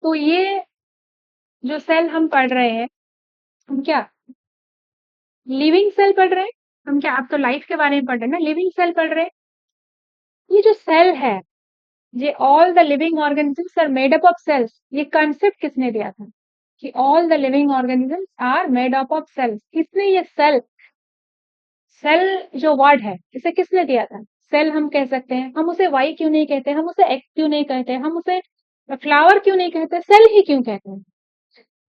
तो ये जो सेल हम पढ़ रहे हैं, हम क्या लिविंग सेल पढ़ रहे हैं? हम क्या, आप तो लाइफ के बारे में पढ़ रहे हैं ना, लिविंग सेल पढ़ रहे हैं। ये जो सेल है, ये all the living organisms are made up of cells, ये कंसेप्ट किसने दिया था कि all the living organisms are made up of cells? किसने ये सेल, सेल जो वर्ड है इसे किसने दिया था? सेल हम कह सकते हैं, हम उसे वाई क्यों नहीं कहते, हम उसे एक्स क्यों नहीं कहते, हम उसे फ्लावर क्यों नहीं कहते, सेल ही क्यों कहते हैं?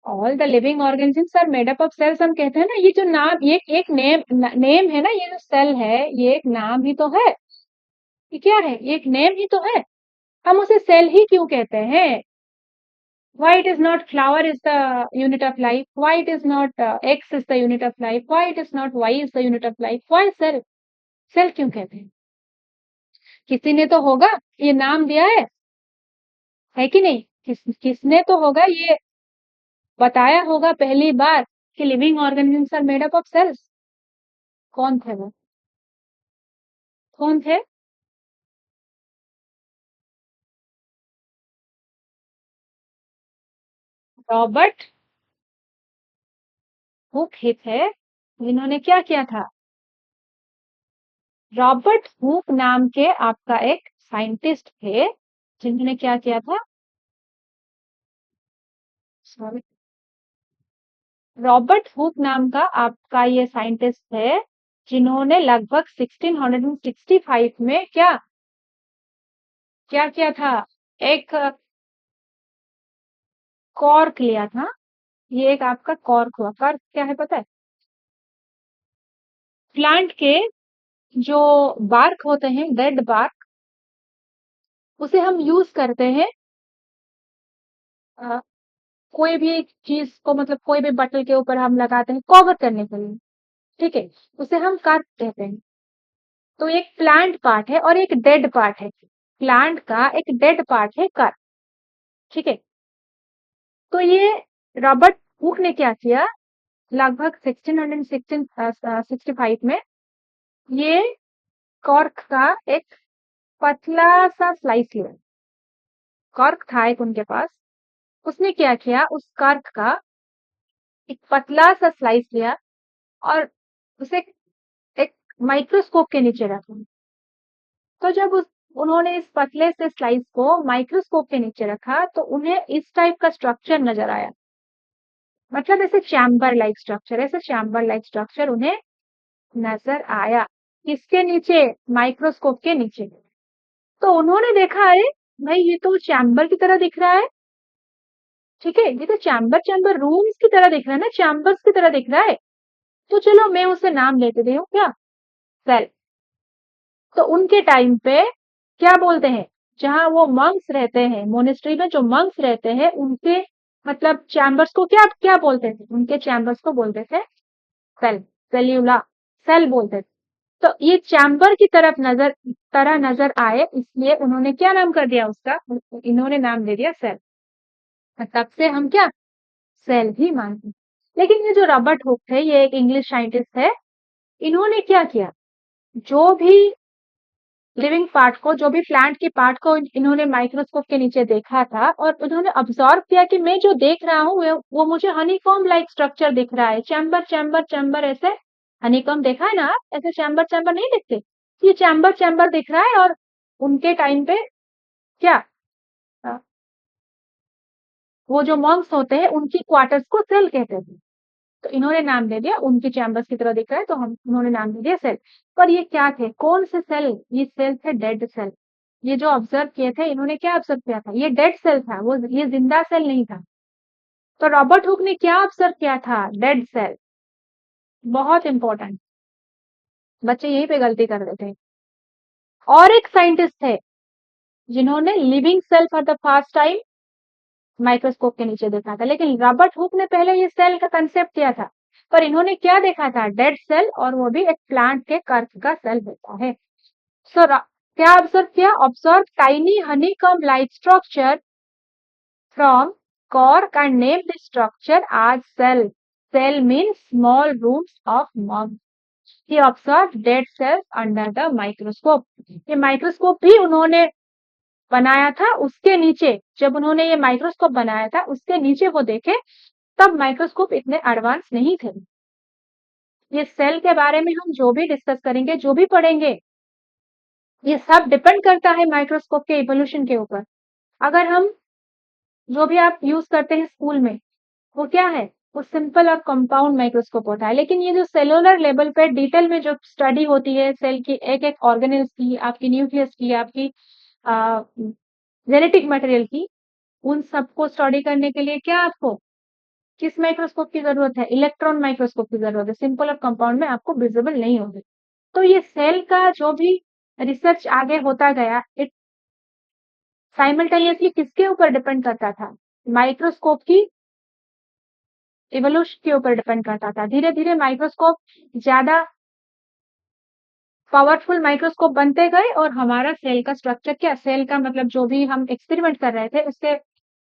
All the living organisms are made up of cells हम कहते हैं ना, ये जो नाम, ये एक नेम है ना, ये जो सेल है ये एक नाम ही तो है। ये क्या है? ये एक नेम ही तो है। हम उसे सेल ही क्यों कहते हैं? Why it is not flower is the unit of life? Why it is not X is the unit of life? Why it is not Y is the unit of life? Why cell? Cell क्यों कहते हैं? किसी ने तो होगा ये नाम दिया है कि नहीं? किसने तो होगा ये बताया होगा पहली बार कि living organisms are made up of cells. कौन थे वो? कौन थे? रॉबर्ट हुक ही थे, जिन्होंने क्या किया था? रॉबर्ट हुक नाम के आपका एक साइंटिस्ट थे, जिन्होंने क्या किया था? सॉरी, रॉबर्ट हुक नाम का आपका ये साइंटिस्ट है, जिन्होंने लगभग 1665 में क्या क्या किया था? एक कॉर्क लिया था। ये एक आपका कॉर्क हुआ। कॉर्क क्या है पता है? प्लांट के जो बार्क होते हैं, डेड बार्क, उसे हम यूज करते हैं अ, कोई भी चीज को, मतलब कोई भी बटल के ऊपर हम लगाते हैं कवर करने के लिए। ठीक है, उसे हम कार्क कहते हैं। तो एक प्लांट पार्ट है और एक डेड पार्ट है। प्लांट का एक डेड पार्ट है कार्क। ठीक है, तो ये रॉबर्ट हुक ने क्या किया, लगभग 1665 में ये कॉर्क का एक पतला सा स्लाइस लिया। कॉर्क था एक उनके पास, उसने क्या किया, उस कॉर्क का एक पतला सा स्लाइस लिया और उसे एक माइक्रोस्कोप के नीचे रखा। तो जब उन्होंने इस पतले से स्लाइस को माइक्रोस्कोप के नीचे रखा तो उन्हें इस टाइप का स्ट्रक्चर नजर आया। मतलब ऐसे चैम्बर लाइक स्ट्रक्चर, ऐसे चैम्बर लाइक स्ट्रक्चर उन्हें नजर आया। किसके नीचे? माइक्रोस्कोप के नीचे। तो उन्होंने देखा, अरे भाई ये तो चैम्बर की तरह दिख रहा है। ठीक है, ये तो चैम्बर चैम्बर रूम्स की तरह दिख रहा है ना, चैम्बर्स की तरह दिख रहा है। तो चलो मैं उसे नाम लेते दे हूँ क्या, सेल। तो उनके टाइम पे क्या बोलते हैं, जहां वो मंक्स रहते हैं, मोनेस्ट्री में जो मंक्स रहते हैं उनके मतलब चैम्बर्स को क्या क्या बोलते थे? उनके चैम्बर्स को बोलते थे सेल, सेल्यूला, सेल बोलते थे। तो ये चैम्बर की तरह नजर आए, इसलिए उन्होंने क्या नाम कर दिया उसका, इन्होंने नाम दे दिया सेल। तब से हम क्या सेल ही मानते हैं। लेकिन ये जो रॉबर्ट हुक थे, ये एक इंग्लिश साइंटिस्ट है। इन्होंने क्या किया, जो भी लिविंग पार्ट को, जो भी प्लांट की पार्ट को इन्होंने माइक्रोस्कोप के नीचे देखा था और उन्होंने ऑब्जर्व किया कि मैं जो देख रहा हूँ वो मुझे हनीकॉम्ब लाइक स्ट्रक्चर दिख रहा है। चैम्बर चैम्बर चैम्बर, ऐसे हनीकॉम्ब देखा है ना आप? ऐसे चैम्बर चैम्बर नहीं दिखते? ये चैम्बर चैम्बर दिख रहा है। और उनके टाइम पे क्या अ, वो जो मॉन्क्स होते हैं उनकी क्वार्टर्स को सेल कहते थे। तो इन्होंने नाम दे दिया, उनकी चैम्बर्स की तरह दिख रहा है तो हम उन्होंने नाम दे दिया सेल। पर ये क्या थे, कौन से सेल? ये सेल थे डेड सेल। ये जो ऑब्जर्व किए थे, इन्होंने क्या ऑब्जर्व किया था, ये डेड सेल था, वो ये जिंदा सेल नहीं था। तो रॉबर्ट हुक ने क्या ऑब्जर्व किया था? Dead cell. बहुत इंपॉर्टेंट, बच्चे यहीं पे गलती कर रहे थे। और एक साइंटिस्ट थे जिन्होंने living cell for the first time microscope के नीचे देखा था, लेकिन रॉबर्ट हुक ने पहले ये सेल का कंसेप्ट किया था, पर इन्होंने क्या देखा था? डेड सेल, और वो भी एक प्लांट के कर्क का सेल होता है। सो क्या ऑब्जर्व किया? Observe tiny honeycomb like structure from cork and name the structure as cell. Cell means small rooms of mud. He observed dead cells under the microscope. ये माइक्रोस्कोप भी उन्होंने बनाया था, उसके नीचे जब उन्होंने ये माइक्रोस्कोप बनाया था उसके नीचे वो देखे, तब माइक्रोस्कोप इतने एडवांस नहीं थे। ये सेल के बारे में हम जो भी डिस्कस करेंगे, जो भी पढ़ेंगे, ये सब डिपेंड करता है माइक्रोस्कोप के इवोल्यूशन के ऊपर। अगर हम जो भी आप यूज करते हैं स्कूल में, वो क्या है? वो सिंपल और कंपाउंड माइक्रोस्कोप होता है, लेकिन ये जो सेलुलर लेवल पे डिटेल में जो स्टडी होती है सेल की, एक एक ऑर्गेनेल्स की, आपकी न्यूक्लियस की, आपकी जेनेटिक मटेरियल की, उन सबको स्टडी करने के लिए क्या आपको किस माइक्रोस्कोप की जरूरत है? इलेक्ट्रॉन माइक्रोस्कोप की जरूरत है। सिंपल और कंपाउंड में आपको विजिबल नहीं होगी। तो ये सेल का जो भी रिसर्च आगे होता गया, इट साइमल्टेनियसली किसके ऊपर डिपेंड करता था? माइक्रोस्कोप की इवोल्यूशन के ऊपर डिपेंड करता था। धीरे धीरे माइक्रोस्कोप ज्यादा पावरफुल माइक्रोस्कोप बनते गए, और हमारा सेल का स्ट्रक्चर क्या, सेल का मतलब जो भी हम एक्सपेरिमेंट कर रहे थे उसके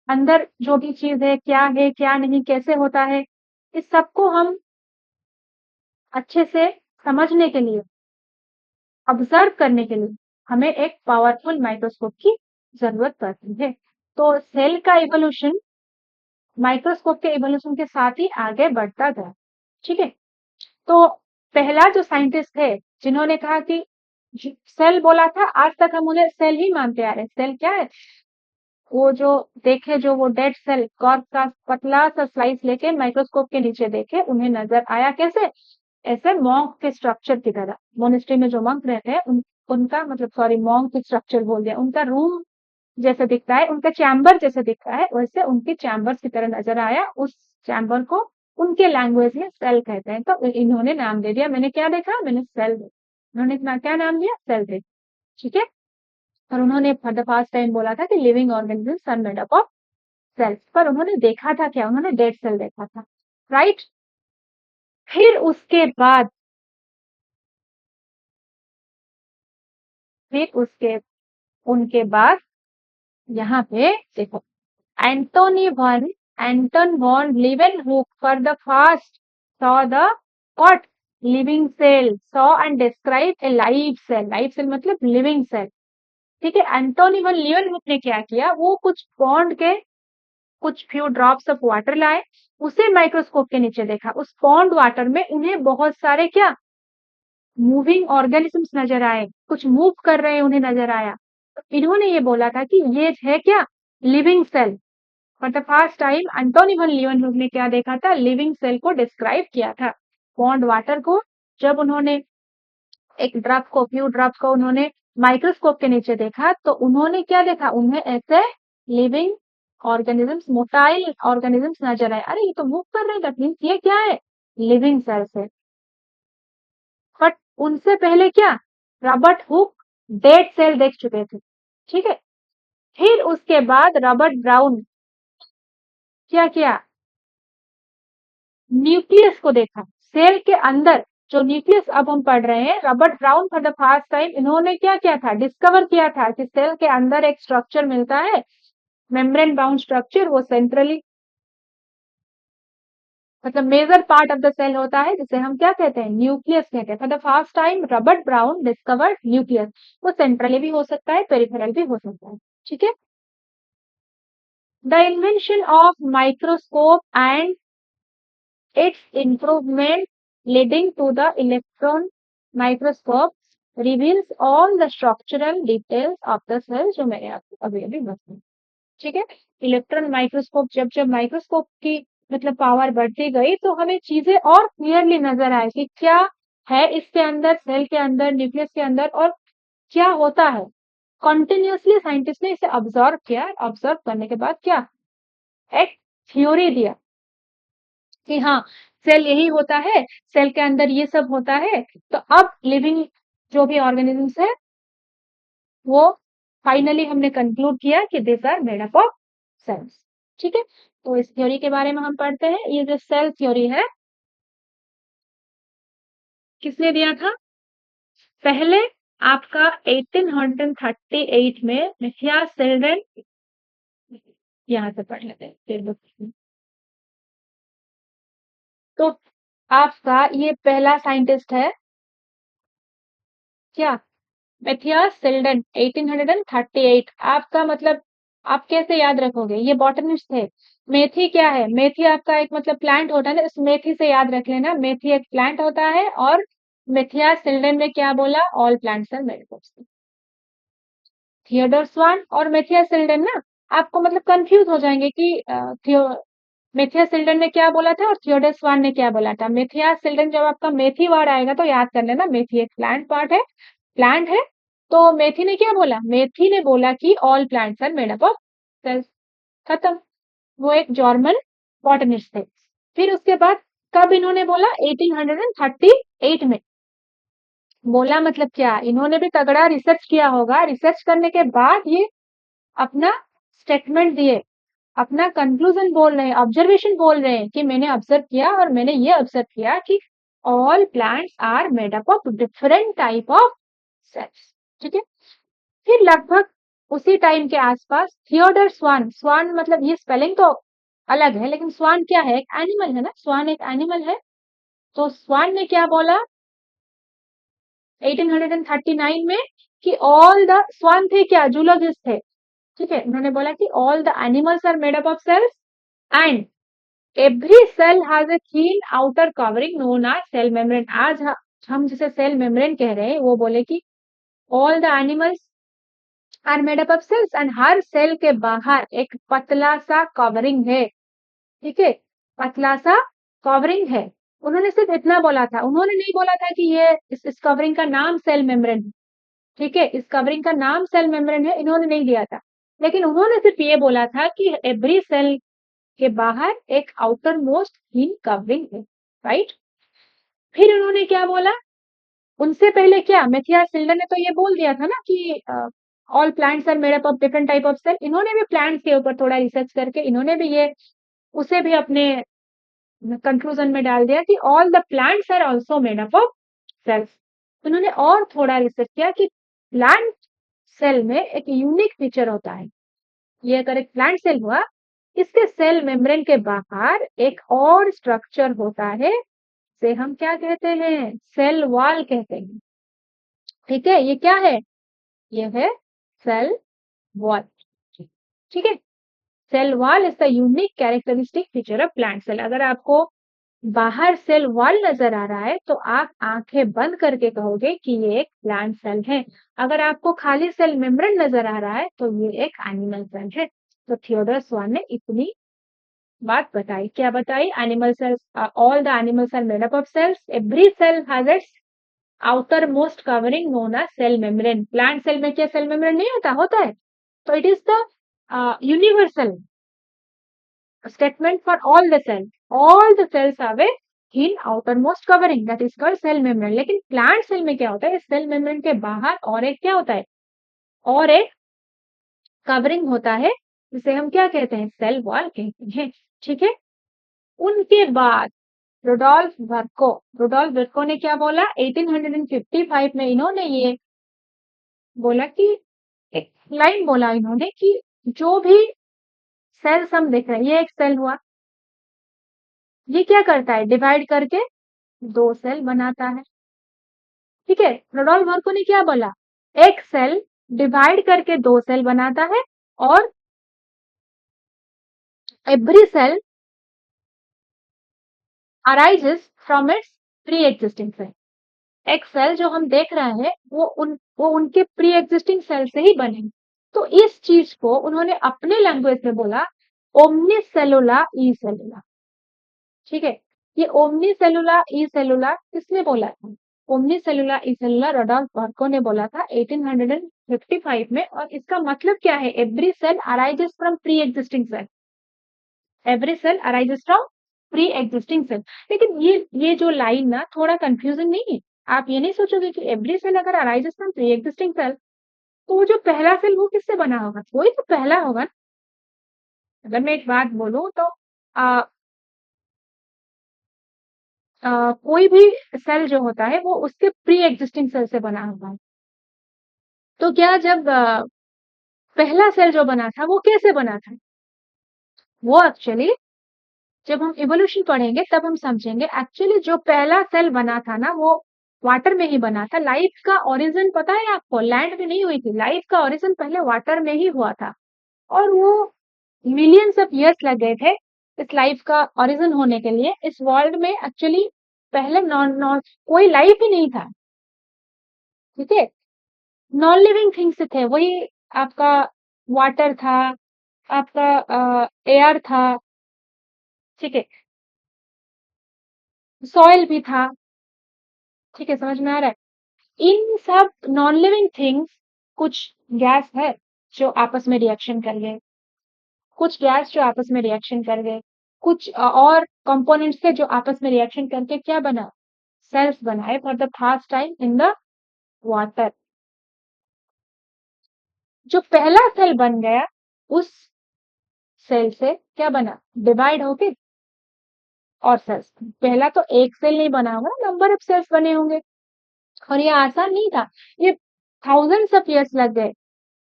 अंदर जो भी चीज है, क्या नहीं, कैसे होता है, इस सबको हम अच्छे से समझने के लिए, ऑब्जर्व करने के लिए हमें एक पावरफुल माइक्रोस्कोप की जरूरत पड़ती है। तो सेल का इवोल्यूशन माइक्रोस्कोप के इवोल्यूशन के साथ ही आगे बढ़ता गया। ठीक है, तो पहला जो साइंटिस्ट है जिन्होंने कहा कि सेल बोला था, आज तक हम उन्हें सेल ही मानते आ रहे हैं। सेल क्या है? वो जो देखे, जो वो डेड सेल कॉर्क का पतला सा स्लाइस लेके माइक्रोस्कोप के नीचे देखे, उन्हें नजर आया कैसे? ऐसे मॉन्क के स्ट्रक्चर की तरह। मोनेस्ट्री में जो मॉन्क रहते हैं उनका मतलब, सॉरी, मॉन्क के स्ट्रक्चर बोल दिया, उनका रूम जैसे दिखता है, उनका चैम्बर जैसे दिखता है, वैसे उनके चैम्बर्स की तरह नजर आया। उस चैम्बर को उनके लैंग्वेज में सेल कहते हैं। तो इन्होंने नाम दे दिया, मैंने क्या देखा? मैंने सेल देखा। उन्होंने क्या नाम दिया? सेल देखा। ठीक है, और उन्होंने फॉर द फर्स्ट टाइम बोला था कि living organisms are made up of cells. पर उन्होंने देखा था क्या? उन्होंने डेड सेल देखा था, राइट? फिर उसके बाद, फिर उसके उनके बाद यहाँ पे देखो, Antony von Anton von Leeuwenhoek for the first saw the what? Living cell, saw and described a live cell. Live cell मतलब living cell। ठीक है, एंटोनी वन लीवेनहुक ने क्या किया? वो कुछ पॉन्ड के कुछ फ्यू ड्रॉप्स ऑफ वाटर लाए, उसे माइक्रोस्कोप के नीचे देखा। उस पॉन्ड वाटर में उन्हें बहुत सारे क्या मूविंग ऑर्गेनिजम्स नजर आए, कुछ मूव कर रहे उन्हें नजर आया। तो इन्होंने ये बोला था कि ये है क्या? Living cell. For the first time Antonie van Leeuwenhoek ने क्या देखा था? लिविंग सेल को डिस्क्राइब किया था। पॉन्ड वाटर को जब उन्होंने एक ड्रॉप को, फ्यू ड्रॉप को उन्होंने माइक्रोस्कोप के नीचे देखा, तो उन्होंने क्या देखा? उन्हें ऐसे लिविंग ऑर्गेनिजम्स, मोटाइल ऑर्गेनिजम्स नजर आए। अरे ये तो मूव कर रहे हैं, ये क्या है? लिविंग सेल्स है। बट उनसे पहले क्या? रॉबर्ट हुक डेड सेल देख चुके थे। ठीक है, फिर उसके बाद रॉबर्ट ब्राउन क्या किया? न्यूक्लियस को देखा। सेल के अंदर जो न्यूक्लियस अब हम पढ़ रहे हैं, Robert brown for the first time इन्होंने क्या किया था? डिस्कवर किया था कि सेल के अंदर एक स्ट्रक्चर मिलता है, मेम्ब्रेन बाउंड स्ट्रक्चर। वो सेंट्रली मतलब major part of the cell होता है, जिसे हम क्या कहते हैं? न्यूक्लियस कहते हैं। For the first time Robert brown discovered nucleus. वो सेंट्रली भी हो सकता है, पेरिफेरल भी हो सकता है। ठीक है, the invention of microscope and its improvement leading to the electron microscope reveals all the structural details of the cell, जो मैंने आपको अभी अभी बताया। ठीक है, इलेक्ट्रॉन माइक्रोस्कोप, जब जब माइक्रोस्कोप की मतलब पावर बढ़ती गई, तो हमें चीजें और क्लियरली नजर आए कि क्या है इसके अंदर, सेल के अंदर, न्यूक्लियस के अंदर, और क्या होता है। कॉन्टिन्यूसली साइंटिस्ट ने इसे ऑब्जर्व किया। ऑब्जर्व करने के बाद क्या एक थ्योरी दिया कि हाँ, सेल यही होता है, सेल के अंदर ये सब होता है। तो अब लिविंग जो भी ऑर्गेनिजम्स है वो फाइनली हमने कंक्लूड किया कि this are made up of cells. ठीक है, तो इस थ्योरी के बारे में हम पढ़ते हैं। ये जो सेल थ्योरी है किसने दिया था? पहले आपका 1838 में मैथियास सेल्डेन, यहाँ से पढ़ लेते हैं फिर तो आपका ये पहला साइंटिस्ट है क्या? Matthias Schleiden 1838। आपका मतलब आप कैसे याद रखोगे? ये बॉटनिस्ट थे। मेथी क्या है? मेथी आपका एक मतलब प्लांट होता है ना, इस मेथी से याद रख लेना, मेथी एक प्लांट होता है। और मैथियास सेल्डन ने क्या बोला? All plants are made of cells. Theodor Schwann और मैथियास सेल्डन ना आपको मतलब कंफ्यूज हो जाएंगे कि मैथियास सेल्डन ने क्या बोला था और थियोडोर स्वान ने क्या बोला था। मैथियास सेल्डन, जब आपका मेथी वर्ड आएगा तो याद कर लेना, मेथी एक प्लांट पार्ट है, प्लांट है। तो मेथी ने क्या बोला? मेथी ने बोला कि all plants are made up of cells. खत्म। वो एक जर्मन बॉटनिस्ट थे। फिर उसके बाद कब इन्होंने बोला? 1838 में। बोला मतलब क्या? इन्होंने भी तगड़ा रिसर्च किया होगा। रिसर्च करने के बाद ये अपना स्टेटमेंट दिए, अपना कंक्लूजन बोल रहे हैं, ऑब्जर्वेशन बोल रहे हैं कि मैंने ऑब्जर्व किया और मैंने ये ऑब्जर्व किया कि all plants are made up of different type of cells. ठीक है, फिर लगभग उसी टाइम के आसपास थियोडर स्वान, स्वान मतलब ये स्पेलिंग तो अलग है लेकिन स्वान क्या है? एक एनिमल है ना, स्वान एक एनिमल है। तो स्वान ने क्या बोला 1839 में कि ऑल द स्वान थे क्या? जूलॉजिस्ट थे। ठीक है, उन्होंने बोला कि all the animals are made up of cells and every cell has a thin outer covering known as cell membrane. आज हम जिसे सेल मेम्ब्रेन कह रहे हैं वो बोले कि all the animals are made up of cells and हर सेल के बाहर एक पतला सा कवरिंग है। ठीक है, पतला सा कवरिंग है। उन्होंने सिर्फ इतना बोला था, उन्होंने नहीं बोला था कि ये इस कवरिंग का नाम सेल मेम्ब्रेन है। ठीक है, इस कवरिंग का नाम सेल मेम्ब्रेन है, इन्होंने नहीं दिया था। लेकिन उन्होंने सिर्फ ये बोला था कि एवरी सेल के बाहर एक आउटर मोस्ट थीन कवरिंग है। राइट, फिर उन्होंने क्या बोला? उनसे पहले क्या मैथियास सिल्डन ने तो ये बोल दिया था ना कि all plants are made up of different type of cell. इन्होंने भी प्लांट्स के ऊपर थोड़ा रिसर्च करके इन्होंने भी ये उसे भी अपने कंक्लूजन में डाल दिया कि all the plants are also made up of cells. उन्होंने और थोड़ा रिसर्च किया कि प्लांट सेल में एक यूनिक फीचर होता है। ये अगर एक प्लांट सेल हुआ, इसके सेल मेम्ब्रेन के बाहर एक और स्ट्रक्चर होता है, से हम क्या कहते हैं? सेल वॉल कहते हैं। ठीक है, ये क्या है? ये है सेल वॉल। ठीक है, cell wall is the unique characteristic feature of plant cell. अगर आपको बाहर सेल वॉल नजर आ रहा है तो आप आंखें बंद करके कहोगे कि ये एक प्लांट सेल है। अगर आपको खाली सेल मेम्ब्रेन नजर आ रहा है तो ये एक एनिमल सेल है। तो थियोडोर स्वान ने इतनी बात बताई। क्या बताई? Animal cells, all the animals are made up of cells, every cell has its outer most covering known as cell membrane. Plant cell में क्या सेल मेम्ब्रेन नहीं होता? होता है। तो it is the universal statement for all the cells. All the cells have a thin outermost covering that is called cell membrane. लेकिन plant cell में क्या होता है? सेल मेम्ब्रेन के बाहर और एक क्या होता है? और एक कवरिंग होता है जिसे हम क्या कहते हैं? सेल वॉल कहते हैं। ठीक है, उनके बाद रुडोल्फ वर्को ने क्या बोला? 1855 में इन्होंने ये बोला कि एक लाइन बोला इन्होंने कि जो भी सेल्स हम देख रहे हैं, ये एक सेल हुआ, ये क्या करता है? डिवाइड करके दो सेल बनाता है। ठीक है, रोडोल्फ वर्को ने क्या बोला? एक सेल डिवाइड करके दो सेल बनाता है और every cell arises from its pre existing cell. एक सेल जो हम देख रहे हैं वो उनके प्री एग्जिस्टिंग सेल से ही बने। तो इस चीज को उन्होंने अपने लैंग्वेज में बोला ओमनी सेलुला ई सेलुला। ठीक है, ये ओमनी सेलुला ई सेलुला किसने बोला था? ओमनी सेलुला ई सेलुला रोडोल्फ वर्को ने बोला था 1855 में। और इसका मतलब क्या है? Every cell arises from pre existing cell. Every cell arises from pre existing cell. लेकिन ये जो लाइन ना थोड़ा कंफ्यूजिंग नहीं है? आप ये नहीं सोचोगे कि एवरी सेल अगर arises from pre existing cell, तो वो जो पहला सेल वो किससे बना होगा? कोई तो पहला होगा ना। अगर मैं एक बात बोलूं तो आ, कोई भी सेल जो होता है वो उसके प्री एग्जिस्टिंग सेल से बना होगा। तो क्या जब पहला सेल जो बना था वो कैसे बना था? वो एक्चुअली जब हम इवोल्यूशन पढ़ेंगे तब हम समझेंगे। एक्चुअली जो पहला सेल बना था ना वो वाटर में ही बना था। लाइफ का ओरिजिन पता है आपको? लैंड में नहीं हुई थी। लाइफ का ओरिजिन पहले वाटर में ही हुआ था, और वो मिलियंस ऑफ इयर्स लग गए थे इस लाइफ का ओरिजिन होने के लिए। इस वर्ल्ड में एक्चुअली पहले नॉन नॉन कोई लाइफ ही नहीं था। ठीक है, नॉन लिविंग थिंग्स थे वही। आपका वाटर था, आपका एयर था, ठीक है, सॉइल भी था। ठीक है, समझ में आ रहा है? इन सब नॉन लिविंग थिंग्स, कुछ गैस है जो आपस में रिएक्शन कर गए, कुछ गैस जो आपस में रिएक्शन कर गए, कुछ और कंपोनेंट्स थे जो आपस में रिएक्शन करके क्या बना? सेल्स बनाए for the first time in the water. जो पहला सेल बन गया उस सेल से क्या बना? डिवाइड होके और सेल्स। पहला तो एक सेल नहीं बना होगा, नंबर ऑफ सेल्स बने होंगे। और ये आसान नहीं था, ये थाउजेंड्स ऑफ इयर्स लग गए।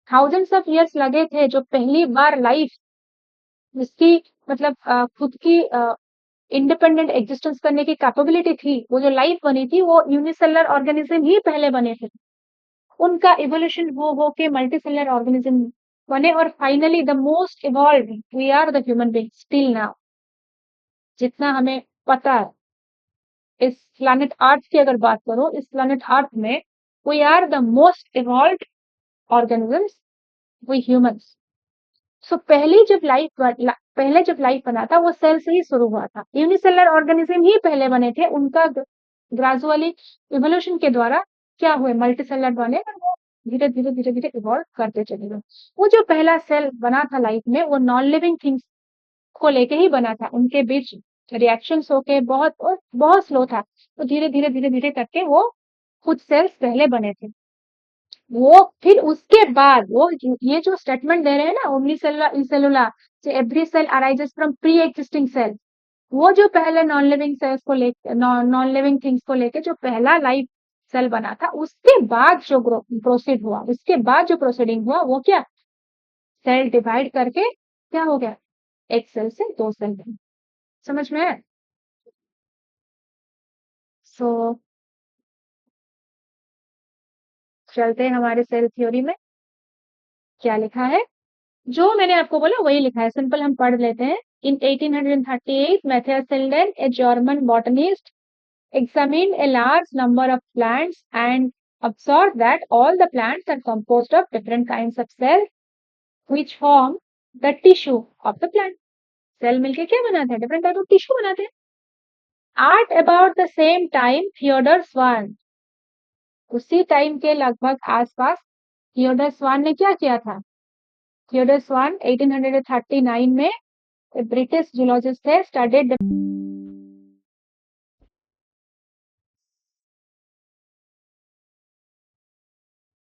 थाउजेंड्स ऑफ इयर्स लगे थे जो पहली बार लाइफ जिसकी मतलब खुद की इंडिपेंडेंट एग्जिस्टेंस करने की कैपेबिलिटी थी, वो जो लाइफ बनी थी वो यूनिसेलुलर ऑर्गेनिज्म ही पहले बने थे। उनका इवोल्यूशन हो के मल्टीसेलुलर ऑर्गेनिज्म बने, और finally the most evolve we are the human being still now. जितना हमें पता है इस प्लैनेट अर्थ की अगर बात करो, इस प्लैनेट अर्थ में we are the most evolved organisms, we humans. So पहले जब लाइफ बना था वो सेल से ही शुरू हुआ था। यूनिसेलुलर ऑर्गेनिज्म ही पहले बने थे। उनका ग्रेजुअली इवोल्यूशन के द्वारा क्या हुए? मल्टीसेलुलर बने, और वो धीरे धीरे धीरे धीरे इवॉल्व करते चले गए। वो जो पहला सेल बना था लाइफ में वो नॉन लिविंग थिंग्स को लेके ही बना था। उनके बीच रिएक्शंस होके बहुत बहुत स्लो था, तो धीरे धीरे धीरे धीरे करके वो कुछ सेल्स पहले बने थे। वो फिर उसके बाद वो ये जो स्टेटमेंट दे रहे हैं ना, unicellular every cell arises from pre existing cell, वो जो पहले नॉन लिविंग सेल्स को लेके नॉन लिविंग थिंग्स को लेके जो पहला लाइफ सेल बना था, उसके बाद जो प्रोसीड हुआ, उसके बाद जो प्रोसीडिंग हुआ वो क्या? सेल डिवाइड करके क्या हो गया? एक सेल से दो सेल बने। समझ में है? सो चलते हैं हमारे सेल थ्योरी में। क्या लिखा है? जो मैंने आपको बोला वही लिखा है, सिंपल हम पढ़ लेते हैं। In 1838, Matthias Selden, a German botanist, examined a large number of plants and observed that all the plants are composed of different kinds of cells which form the tissue of the plant. Cell मिलके क्या बनाते हैं? Different type of tissue बनाते हैं। At about the same time, Theodor Swan, उसी time के लगभग आसपास थियोडर स्वान ने क्या किया था? थियोडर स्वान 1839 में ब्रिटिश जूलॉजिस्ट थे,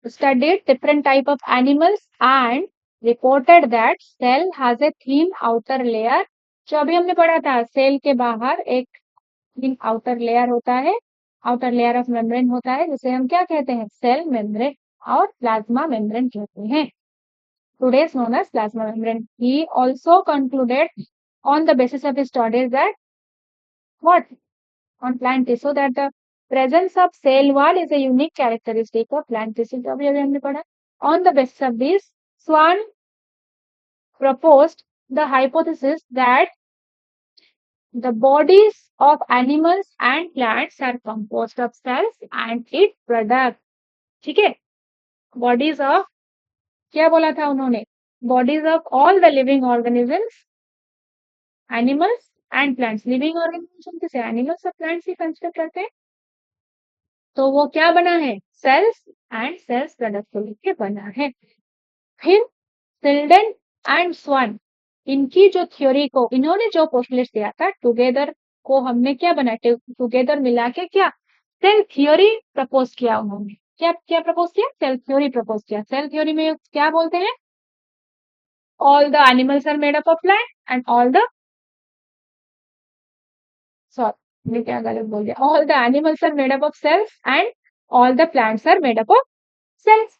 studied different type of animals and reported that cell has a thin outer layer। जो अभी हमने पढ़ा था, सेल के बाहर एक thin outer layer होता है, outer layer of membrane होता है, जिसे हम क्या कहते हैं? सेल मेम्ब्रेन और प्लाज्मा मेम्ब्रेन कहते हैं। Today is known as plasma membrane. He also concluded on the basis of his studies that what? On plant tissue, that the presence of cell wall is a unique characteristic of plant tissue। तो अभी हमने पढ़ा। On the basis of this, Swan proposed the hypothesis that the bodies of animals and plants are composed of cells and its product। ठीक है, bodies of, क्या बोला था उन्होंने? bodies of all the living organisms, animals and plants। Living organism किसे? Animals और plants ही consider करते हैं। तो वो क्या बना है? सेल्स एंड सेल्स प्रोडक्ट को लेके बना है। फिर सिल्डन एंड स्वान इनकी जो थ्योरी को, इन्होंने जो पोस्टुलेट दिया था, टुगेदर को हमने क्या बनाया, टुगेदर मिला के क्या सेल थ्योरी प्रपोज किया उन्होंने। क्या क्या प्रपोज किया? सेल थ्योरी प्रपोज किया। सेल थ्योरी में क्या बोलते हैं? All the animals are made up of plant and all the, sorry मैं क्या गलत बोल दिया, all the animals are made up of cells and all the plants are made up of cells.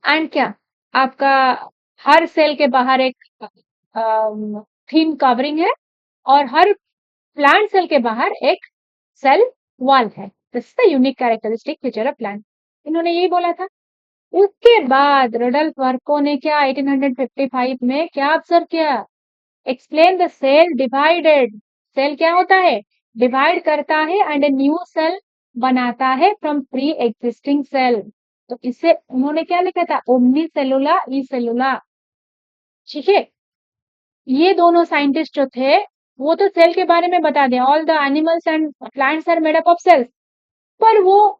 And क्या आपका हर सेल के बाहर एक थिन कवरिंग है और हर प्लांट सेल के बाहर एक सेल वॉल है। This is the unique characteristic feature of plant. इन्होंने यही बोला था। उसके बाद रडल्फ वर्को ने क्या 1855 में क्या ऑब्जर्व किया? Explain the cell divided. Cell क्या होता है? डिवाइड करता है एंड ए न्यू सेल बनाता है फ्रॉम प्री एग्जिस्टिंग सेल। तो इसे उन्होंने क्या लिखा था? ओमनी सेलुला ई सेलुला। ठीक है, ये दोनों साइंटिस्ट जो थे वो तो सेल के बारे में बता दें, all the animals and plants are made up of cells, पर वो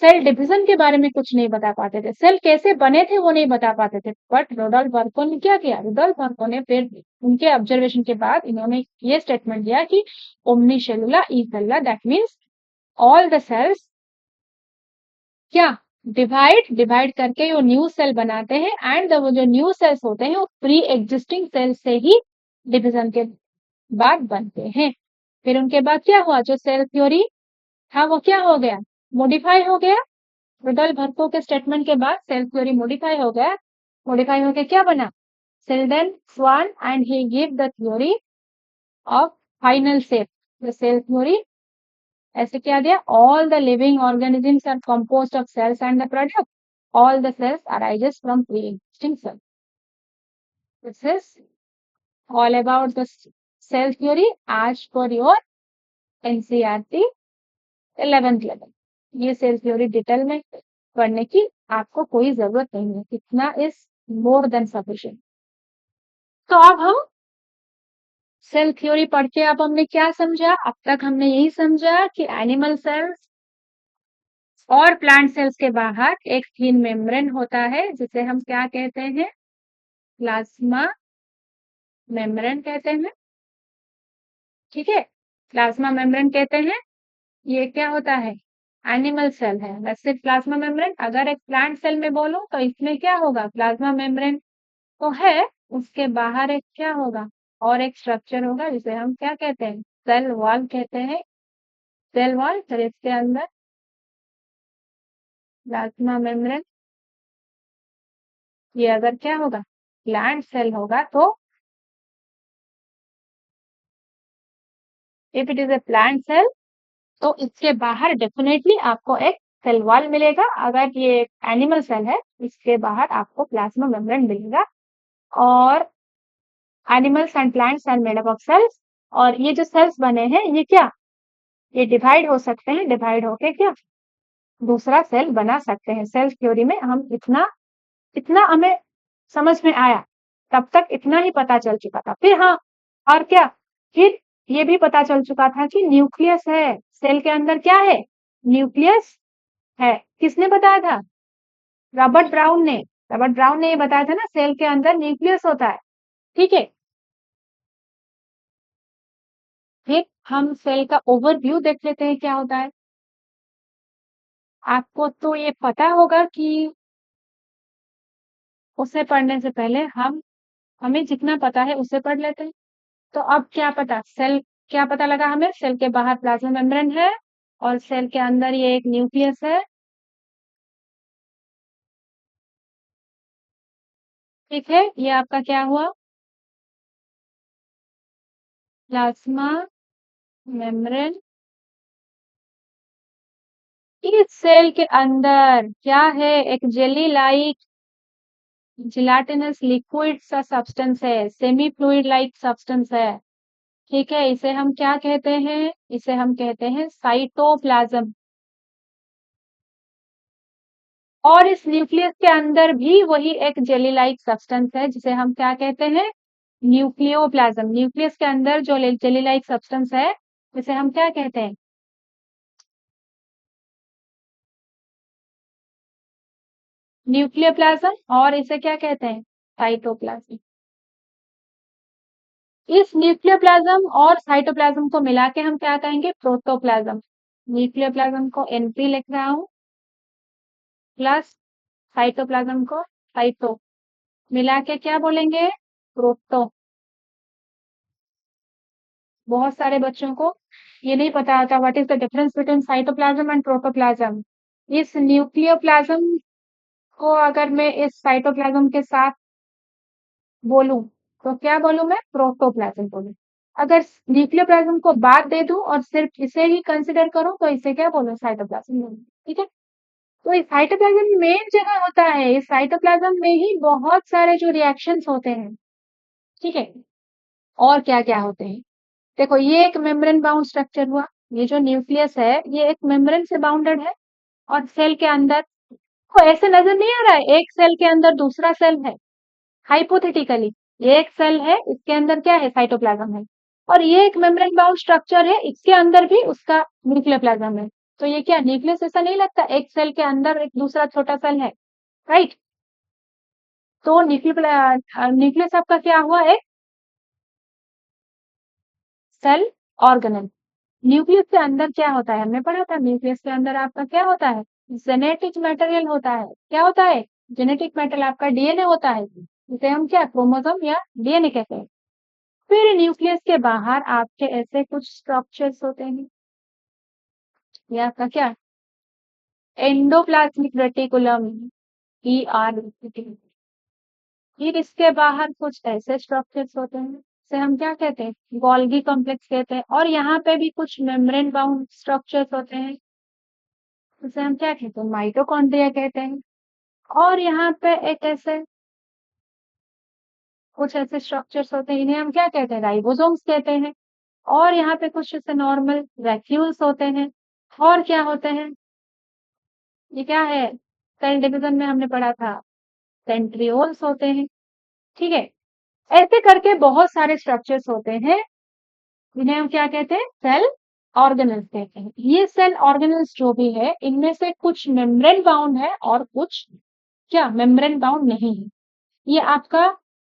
सेल डिवीजन के बारे में कुछ नहीं बता पाते थे, सेल कैसे बने थे वो नहीं बता पाते थे। बट रुडोल्फ वर्को ने क्या किया? रुडोल्फ वर्को ने फिर उनके ऑब्जर्वेशन के बाद इन्होंने ये स्टेटमेंट दिया कि ओमनी सेलुला ई सेलुला, that means all the cells क्या डिवाइड डिवाइड करके वो न्यू सेल बनाते हैं एंड वो जो न्यू सेल्स होते हैं वो प्री एग्जिस्टिंग सेल से ही डिवीजन के बाद बनते हैं। फिर उनके बाद क्या हुआ? जो सेल थ्योरी था वो क्या हो गया? मॉडिफाई हो गया। रुडोल्फ वर्को के स्टेटमेंट के बाद सेल थ्योरी मॉडिफाई हो गया। मॉडिफाई होके क्या बना? Schleiden Schwann and he give the theory of final shape. The cell theory ऐसे क्या दिया? All the living organisms are composed of cells and the product all the cells arises from pre existing cell. This is all about the cell theory आज for your NCERT 11th level. ये cell theory detail में पढ़ने की आपको कोई जरूरत नहीं है, इतना इज मोर देन सफिशिएंट। तो अब हम सेल थ्योरी पढ़ के अब हमने क्या समझा? अब तक हमने यही समझा कि एनिमल सेल्स और प्लांट सेल्स के बाहर एक थिन मेम्ब्रेन होता है जिसे हम क्या कहते हैं? प्लाज्मा मेम्ब्रेन कहते हैं। ठीक है, प्लाज्मा मेम्ब्रेन कहते हैं। ये क्या होता है? एनिमल सेल है। वैसे प्लाज्मा मेम्ब्रेन अगर एक प्लांट सेल में बोलूं तो इसमें क्या होगा? प्लाज्मा मेम्ब्रेन तो है, उसके बाहर एक क्या होगा? और एक स्ट्रक्चर होगा जिसे हम क्या कहते हैं? सेल वॉल कहते हैं। सेल वॉल, फिर इसके अंदर प्लाज्मा मेम्ब्रेन। ये अगर क्या होगा? प्लांट सेल होगा तो if it is a plant cell तो इसके बाहर डेफिनेटली आपको एक सेल वॉल मिलेगा। अगर ये एनिमल सेल है इसके बाहर आपको प्लाज्मा मेम्ब्रेन मिलेगा। और animals and plants are made up of cells. और ये जो सेल्स बने हैं ये क्या? ये डिवाइड हो सकते हैं, डिवाइड होके क्या दूसरा सेल बना सकते हैं। सेल थ्योरी में हम इतना इतना हमें समझ में आया, तब तक इतना ही पता चल चुका था। फिर हाँ, और क्या, फिर ये भी पता चल चुका था कि न्यूक्लियस है सेल के अंदर। क्या है? न्यूक्लियस है। किसने बताया था? रॉबर्ट ब्राउन ने। रॉबर्ट ब्राउन ने ये बताया था ना, सेल के अंदर न्यूक्लियस होता है। ठीक है, फिर हम सेल का ओवरव्यू देख लेते हैं क्या होता है। आपको तो ये पता होगा कि उसे पढ़ने से पहले हम हमें जितना पता है उसे पढ़ लेते हैं। तो अब क्या पता, सेल क्या पता लगा हमें? सेल के बाहर प्लाज्मा मेम्ब्रेन है और सेल के अंदर ये एक न्यूक्लियस है। ठीक है, ये आपका क्या हुआ? Plasma membrane. इस सेल के अंदर क्या है? एक जेली लाइक जिलाटिनस लिक्विड सा सब्सटेंस है, सेमी फ्लूइड लाइक सब्सटेंस है। ठीक है, इसे हम क्या कहते हैं? इसे हम कहते हैं साइटोप्लाज्म। और इस न्यूक्लियस के अंदर भी वही एक जेली लाइक सब्सटेंस है जिसे हम क्या कहते हैं? न्यूक्लियोप्लाज्म। न्यूक्लियस के अंदर जो जेली लाइक सब्सटेंस है जिसे हम क्या कहते हैं? न्यूक्लियोप्लाज्म। और इसे क्या कहते हैं? साइटोप्लाज्म। इस न्यूक्लियोप्लाज्म और साइटोप्लाज्म को मिला के हम क्या कहेंगे? प्रोटोप्लाज्म। न्यूक्लियोप्लाज्म को एनपी लिख रहा हूं, प्लस साइटोप्लाज्म को साइटो, मिला के क्या बोलेंगे? प्रोटो। बहुत सारे बच्चों को ये नहीं पता होता what is the difference between cytoplasm and protoplasm. इस न्यूक्लियोप्लाज्म को अगर मैं इस साइटोप्लाज्म के साथ बोलूं तो क्या बोलूं? मैं प्रोटोप्लाज्म बोलूं। अगर न्यूक्लियोप्लाज्म को बाद दे दूं और सिर्फ इसे ही कंसिडर करूं तो इसे क्या बोलूं? साइटोप्लाज्म बोलूं। ठीक है, तो इस साइटोप्लाज्म मेन जगह होता है, इस साइटोप्लाज्म में ही बहुत सारे जो रिएक्शंस होते हैं। ठीक है, और क्या क्या होते हैं? देखो, ये एक मेम्ब्रेन बाउंड स्ट्रक्चर हुआ, ये जो न्यूक्लियस है ये एक मेम्ब्रेन से बाउंडेड है, और सेल के अंदर को ऐसे नजर नहीं आ रहा है एक सेल के अंदर दूसरा सेल है? हाइपोथेटिकली ये एक सेल है, इसके अंदर क्या है? साइटोप्लाज्म है, और ये एक मेम्ब्रेन बाउंड स्ट्रक्चर है, इसके अंदर भी उसका न्यूक्लियोप्लाज्म है। तो ये क्या न्यूक्लियस ऐसा नहीं लगता? एक सेल के अंदर एक दूसरा छोटा सेल है, राइट? तो न्यूक्लियस आपका क्या हुआ? एक सेल ऑर्गेनेल। न्यूक्लियस के अंदर क्या होता है? हमने पढ़ा था, न्यूक्लियस के अंदर आपका क्या होता है? जेनेटिक मटेरियल होता है। क्या होता है? जेनेटिक मटेरियल, आपका डीएनए होता है, जिसे हम क्या क्रोमोसोम या डीएनए कहते हैं। फिर न्यूक्लियस के बाहर आपके ऐसे कुछ स्ट्रक्चर्स होते हैं, ये आपका क्या? Endoplasmic reticulum, ER। फिर इसके बाहर कुछ ऐसे स्ट्रक्चर्स होते हैं, इसे हम क्या कहते हैं? गोल्गी कॉम्प्लेक्स कहते हैं, और यहाँ पे भी कुछ मेम्ब्रेन बाउंड स्ट्रक्चर्स होते हैं, इसे हम क्या कहते हैं? माइटोकॉन्ड्रिया कहते हैं। और यहाँ पे एक ऐसे कुछ ऐसे स्ट्रक्चर्स होते हैं, इन्हें हम क्या कहते हैं? राइबोसोम्स कहते हैं। और यहाँ पे कुछ ऐसे नॉर्मल वैक्यूल्स होते हैं। और क्या होते हैं? ये क्या है? सेल डिवीजन में हमने पढ़ा था, सेंट्रियोल्स होते हैं। ठीक है, ऐसे करके बहुत सारे स्ट्रक्चर्स होते हैं, इन्हें हम क्या कहते हैं? सेल ऑर्गेनल्स कहते हैं। ये सेल ऑर्गेनल्स जो भी है, इनमें से कुछ मेम्ब्रेन बाउंड है और कुछ क्या मेम्ब्रेन बाउंड नहीं है। ये आपका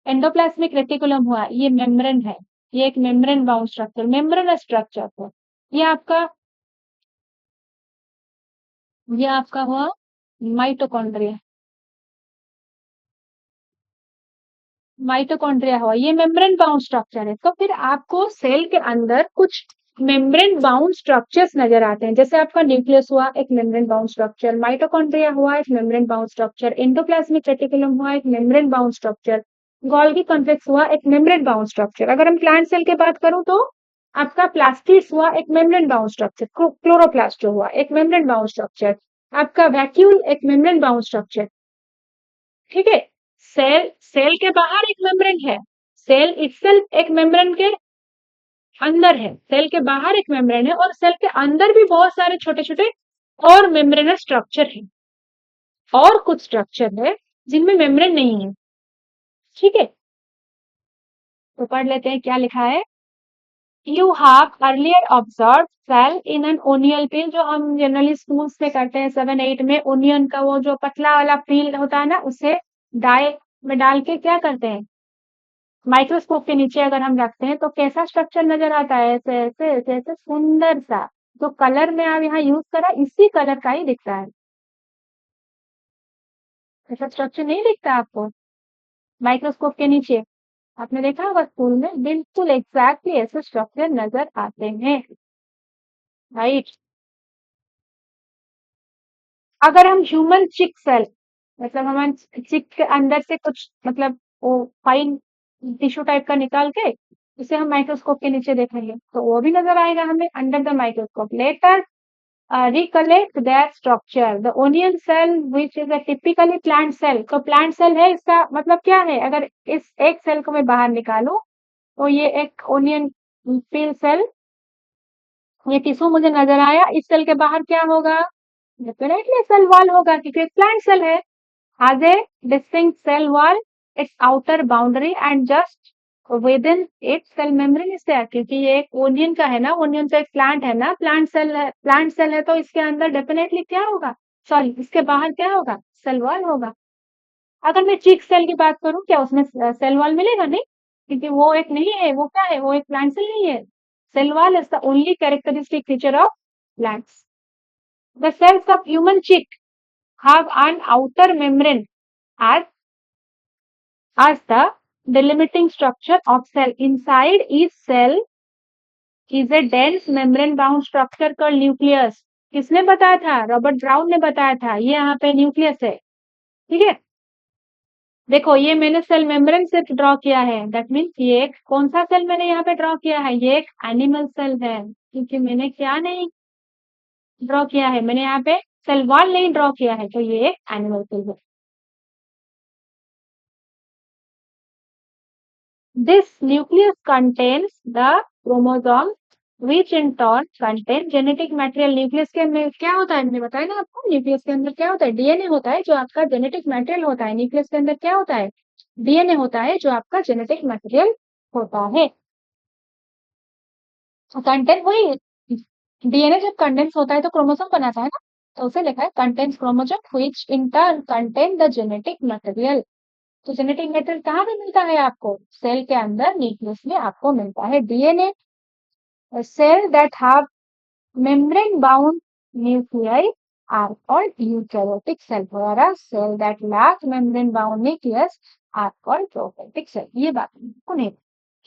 एंडोप्लाज्मिक रेटिकुलम हुआ, ये मेम्ब्रेन है, ये एक membrane bound structure, membrane structure है। ये आपका ये आपका हुआ माइटोकॉन्ड्रिया। माइटोकॉन्ड्रिया हुआ, ये मेम्ब्रेन बाउंड स्ट्रक्चर है। तो फिर आपको सेल के अंदर कुछ मेम्ब्रेन बाउंड स्ट्रक्चर्स नजर आते हैं, जैसे आपका न्यूक्लियस हुआ एक मेम्ब्रेन बाउंड स्ट्रक्चर, माइटोकॉन्ड्रिया हुआ एक membrane bound structure, endoplasmic reticulum हुआ एक membrane bound structure, Golgi complex हुआ एक मेम्ब्रेन बाउंड स्ट्रक्चर। अगर हम प्लांट सेल की बात करूं तो आपका प्लास्टिस हुआ एक मेम्ब्रेन बाउंड स्ट्रक्चर, क्लोरोप्लास्ट जो हुआ एक मेम्ब्रेन बाउंड स्ट्रक्चर, आपका वैक्यूल एक मेम्ब्रेन बाउंड स्ट्रक्चर। ठीक है, सेल सेल के बाहर एक मेम्ब्रेन है, सेल इटसेल्फ एक मेम्ब्रेन के अंदर है, सेल के बाहर एक मेम्ब्रेन है, और सेल के अंदर भी बहुत सारे छोटे छोटे और मेम्ब्रेनस स्ट्रक्चर है, और कुछ स्ट्रक्चर है जिनमें मेम्ब्रेन नहीं है। ठीक है, तो पढ़ लेते हैं क्या लिखा है। You have earlier observe cell in an onion peel, जो हम जनरली स्कूल्स में करते हैं 7-8 में, ओनियन का वो जो पतला वाला पील होता है ना, उसे डाई में डाल के क्या करते हैं? माइक्रोस्कोप के नीचे अगर हम रखते हैं तो कैसा स्ट्रक्चर नजर आता है? ऐसे ऐसे ऐसे ऐसे सुंदर सा, जो कलर में आप यहाँ यूज करा इसी कलर का ही दिखता है। ऐसा स्ट्रक्चर नहीं दिखता आपको माइक्रोस्कोप के नीचे? आपने देखा होगा स्कूल में, बिल्कुल एग्जैक्टली ऐसे स्ट्रक्चर नजर आते हैं, राइट? अगर हम ह्यूमन चिक सेल, मतलब हम चिक के अंदर से कुछ मतलब वो फाइन टिश्यू टाइप का निकाल के उसे हम माइक्रोस्कोप के नीचे देखेंगे तो वो भी नजर आएगा हमें under the microscope. Later recollect their structure. The onion cell, which is a typically plant cell, तो plant cell है, इसका मतलब क्या है? अगर इस एक सेल को मैं बाहर निकालूं तो ये एक ओनियन पील सेल, ये टिश्यू मुझे नजर आया, इस सेल के बाहर क्या होगा? डेफिनेटली सेल वॉल होगा, क्योंकि एक प्लांट सेल है। has a distinct cell wall, its outer boundary and just within its cell membrane is there, क्योंकि ये एक ओनियन का है ना, ओनियन तो एक प्लांट है ना, प्लांट सेल है, तो इसके अंदर डेफिनेटली क्या होगा? सॉरी, इसके बाहर क्या होगा? सेल वॉल होगा। अगर मैं चिक सेल की बात करूं, क्या उसमें सेल वॉल मिलेगा? नहीं, क्योंकि वो एक नहीं है, वो क्या है, वो एक प्लांट सेल नहीं है। Cell wall is the only characteristic feature of plants. The cells of human cheek have an outer membrane as the delimiting structure of cell. Inside each cell is a dense membrane bound structure called nucleus. किसने बताया था? Robert brown ने बताया था। ये यहाँ पे nucleus है, ठीक है। देखो ये मैंने सेल मेम्ब्रेन से ड्रॉ किया है, दैट मीन्स ये एक कौन सा सेल मैंने यहाँ पे ड्रॉ किया है, ये एक एनिमल सेल है, क्योंकि मैंने क्या नहीं ड्रॉ किया है, मैंने यहाँ पे सेल वॉल नहीं ड्रॉ किया है, तो ये एक एनिमल सेल है। This nucleus contains the chromosome which in turn contain genetic material. Nucleus के अंदर क्या होता है, मैंने बताया ना आपको, न्यूक्लियस के अंदर क्या होता है, डीएनए होता है जो आपका जेनेटिक मटेरियल होता है। न्यूक्लियस के अंदर क्या होता है, डीएनए होता है जो आपका जेनेटिक मटेरियल होता है। कंटेंट वही, डीएनए जब कंडेंस होता है तो क्रोमोसोम बनाता है ना, तो उसे लिखा है contains chromosome which in turn contain the genetic material. तो जेनेटिक मटेरियल कहाँ पे मिलता है आपको, सेल के अंदर न्यूक्लियस में आपको मिलता है DNA. Cell that have membrane bound nuclei are called eukaryotic cell, whereas cell that lack membrane bound nucleus are called prokaryotic cell। ये बात को नहीं,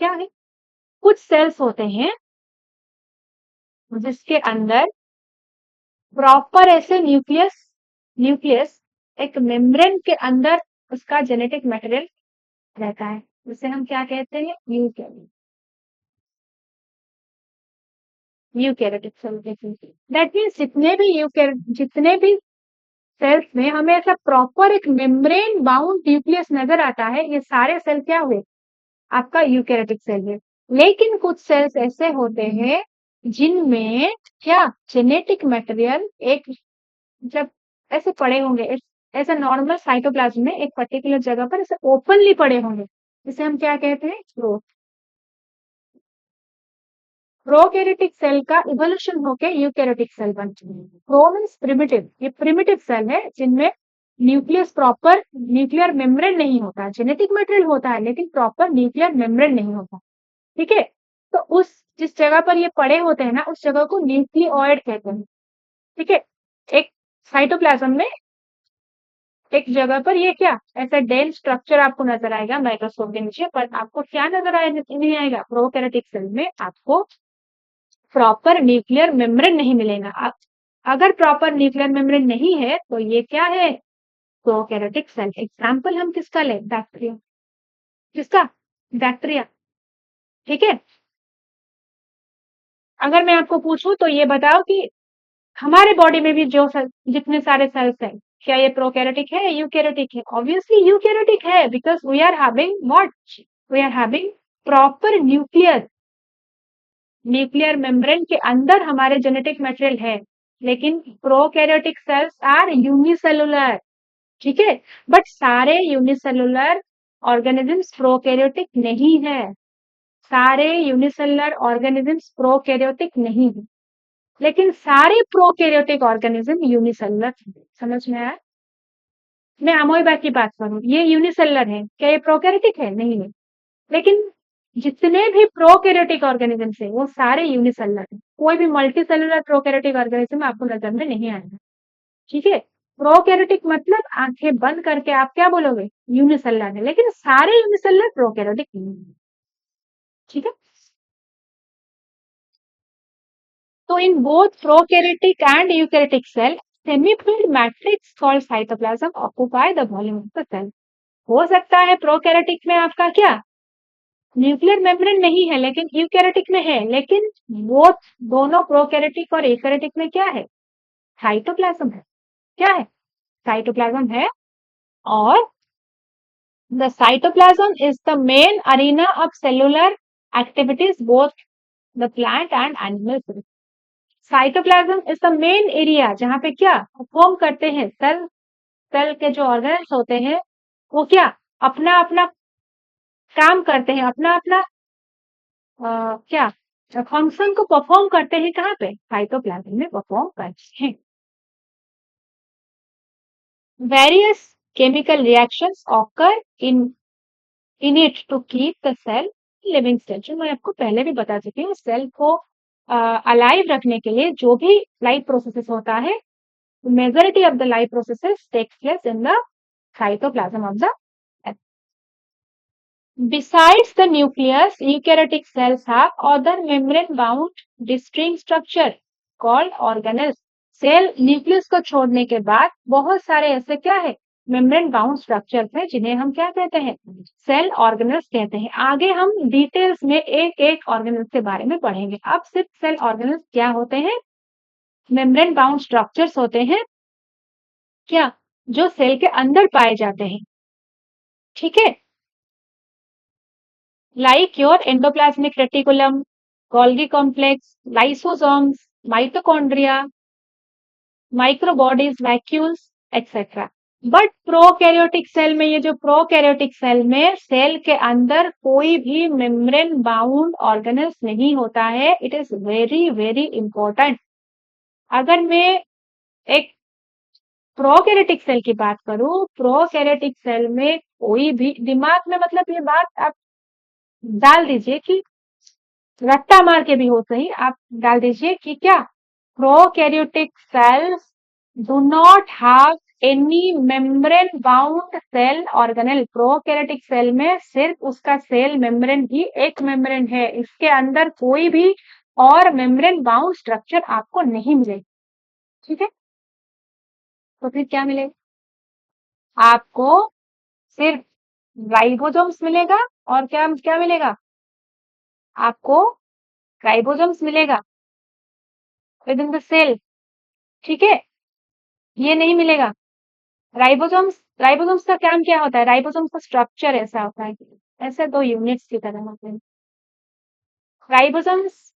क्या है, कुछ सेल्स होते हैं जिसके अंदर प्रॉपर ऐसे न्यूक्लियस एक मेम्ब्रेन के अंदर उसका जेनेटिक मटेरियल रहता है, जिसे हम क्या कहते हैं, यूकैरियोटिक सेल। दैट मीन्स जितने भी सेल्स में हमें ऐसा प्रॉपर एक मेम्ब्रेन बाउंड न्यूक्लियस नजर आता है, ये सारे सेल क्या हुए, आपका यूकैरियोटिक सेल है। लेकिन कुछ सेल्स ऐसे होते हैं जिनमें क्या, जेनेटिक मटेरियल एक जब ऐसे पड़े होंगे, ऐसा नॉर्मल साइटोप्लाज्म में एक पर्टिकुलर जगह पर ऐसे ओपनली पड़े होंगे, जिसे हम क्या कहते हैं, प्रोकैरियोटिक सेल का इवोल्यूशन होके यूकैरियोटिक सेल बनते हैं। प्रो मीन्स प्रिमिटिव, ये प्रिमिटिव सेल है जिनमें न्यूक्लियस प्रॉपर न्यूक्लियर मेम्ब्रेन नहीं होता, जेनेटिक मटेरियल होता है लेकिन प्रॉपर न्यूक्लियर मेम्ब्रेन नहीं होता, ठीक है। तो उस जिस जगह पर ये पड़े होते हैं ना, उस जगह को न्यूक्लियोइड कहते हैं, ठीक है। एक साइटोप्लाज्म में एक जगह पर ये क्या, ऐसा डेंस स्ट्रक्चर आपको नजर आएगा माइक्रोस्कोप के नीचे, पर आपको क्या नजर नहीं आएगा, प्रोकैरियोटिक सेल में आपको प्रॉपर न्यूक्लियर मेम्ब्रेन नहीं मिलेगा। अगर प्रॉपर न्यूक्लियर मेम्ब्रेन नहीं है तो ये क्या है, प्रोकैरियोटिक सेल। एग्जांपल हम किसका ले, बैक्टीरिया, किसका, बैक्टीरिया, ठीक है। अगर मैं आपको पूछूं तो ये बताओ कि हमारे बॉडी में भी जो जितने सारे सेल्स हैं, क्या ये प्रोकैरियोटिक है, यूकैरियोटिक है? ऑब्वियसली यूकैरियोटिक है, because we are having what, we are having proper nuclear membrane के अंदर हमारे जेनेटिक मटेरियल है। लेकिन प्रोकैरियोटिक सेल्स आर यूनिसेलुलर, ठीक है। बट सारे यूनिसेलुलर ऑर्गेनिजम्स प्रोकैरियोटिक नहीं है, सारे यूनिसेलुलर ऑर्गेनिजम्स प्रोकैरियोटिक नहीं है, लेकिन सारे प्रोकैरियोटिक ऑर्गेनिज्म यूनिसेलुलर। समझ में आया? मैं अमोइबा की बात करूं, ये यूनिसेलुलर है, क्या ये प्रोकैरियोटिक है? नहीं है। लेकिन जितने भी प्रोकैरियोटिक ऑर्गेनिज्म है वो सारे यूनिसेलुलर है, कोई भी मल्टीसेलुलर प्रोकैरियोटिक ऑर्गेनिज्म आपको नजर में नहीं आएगा, ठीक है। प्रोकैरियोटिक मतलब आंखें बंद करके आप क्या बोलोगे, यूनिसेलुलर है, लेकिन सारे यूनिसेलुलर प्रोकैरियोटिक नहीं है, ठीक है। तो इन both prokaryotic and eukaryotic cell, semi-filled matrix called cytoplasm occupy the volume of the cell। हो सकता है प्रोकैरियोटिक में आपका क्या, न्यूक्लियर मेम्ब्रेन नहीं है, लेकिन यूकैरियोटिक में है, लेकिन वो दोनों प्रोकैरियोटिक और यूकैरियोटिक में क्या है, साइटोप्लाज्म है, क्या है, साइटोप्लाज्म है। और the cytoplasm is the main arena of cellular activities both the plant and animal cells। Cytoplasm is the main area जहां पे क्या परफॉर्म करते हैं सेल के जो ऑर्गेन्स होते हैं, वो क्या अपना अपना काम करते हैं, अपना अपना क्या फंक्शन को परफॉर्म करते हैं, कहाँ पे, साइटोप्लाज्म में परफॉर्म करते हैं। Various chemical reactions occur in in it to keep the cell living state. जो मैं आपको पहले भी बता चुकी हूँ, सेल को अलाइव रखने के लिए जो भी लाइफ प्रोसेसेस होता है, majority of the life processes takes place in the cytoplasm of the cell. Besides the nucleus, eukaryotic cells have other membrane-bound distinct structure called organelles. Cell nucleus को छोड़ने के बाद बहुत सारे ऐसे क्या है, मेम्ब्रेन बाउंड स्ट्रक्चर्स है, जिन्हें हम क्या कहते हैं, सेल ऑर्गेनल्स कहते हैं। आगे हम डिटेल्स में एक एक ऑर्गेनल्स के बारे में पढ़ेंगे। अब सिर्फ सेल ऑर्गेनल्स क्या होते हैं, मेम्ब्रेन बाउंड स्ट्रक्चर्स होते हैं क्या, जो सेल के अंदर पाए जाते हैं। ठीक है, like your endoplasmic reticulum, Golgi complex, lysosomes, mitochondria, microbodies, vacuoles, etc. But prokaryotic cell में, ये जो प्रोकैरियोटिक सेल में सेल के अंदर कोई भी मेम्ब्रेन बाउंड ऑर्गेनल्स नहीं होता है। It is very very important. अगर मैं एक प्रोकैरियोटिक सेल की बात करूं, प्रोकैरियोटिक सेल में कोई भी, दिमाग में मतलब ये बात आप डाल दीजिए कि रट्टा मार के भी हो सही, आप डाल दीजिए कि क्या, prokaryotic cells do not have any membrane bound cell organelle. Prokaryotic cell में सिर्फ उसका सेल मेम्ब्रेन ही एक मेम्ब्रेन है, इसके अंदर कोई भी और मेम्ब्रेन बाउंड स्ट्रक्चर आपको नहीं मिलेगा। ठीक है, तो फिर क्या मिलेगा, आपको सिर्फ राइबोसोम्स मिलेगा। और क्या क्या मिलेगा, आपको राइबोसोम्स मिलेगा विद इन द सेल। ठीक है, ये नहीं मिलेगा। राइबोसोम्स का काम क्या होता है, राइबोसोम्स का स्ट्रक्चर ऐसा होता है, ऐसे दो यूनिट्स की तरह होते हैं ribosomes.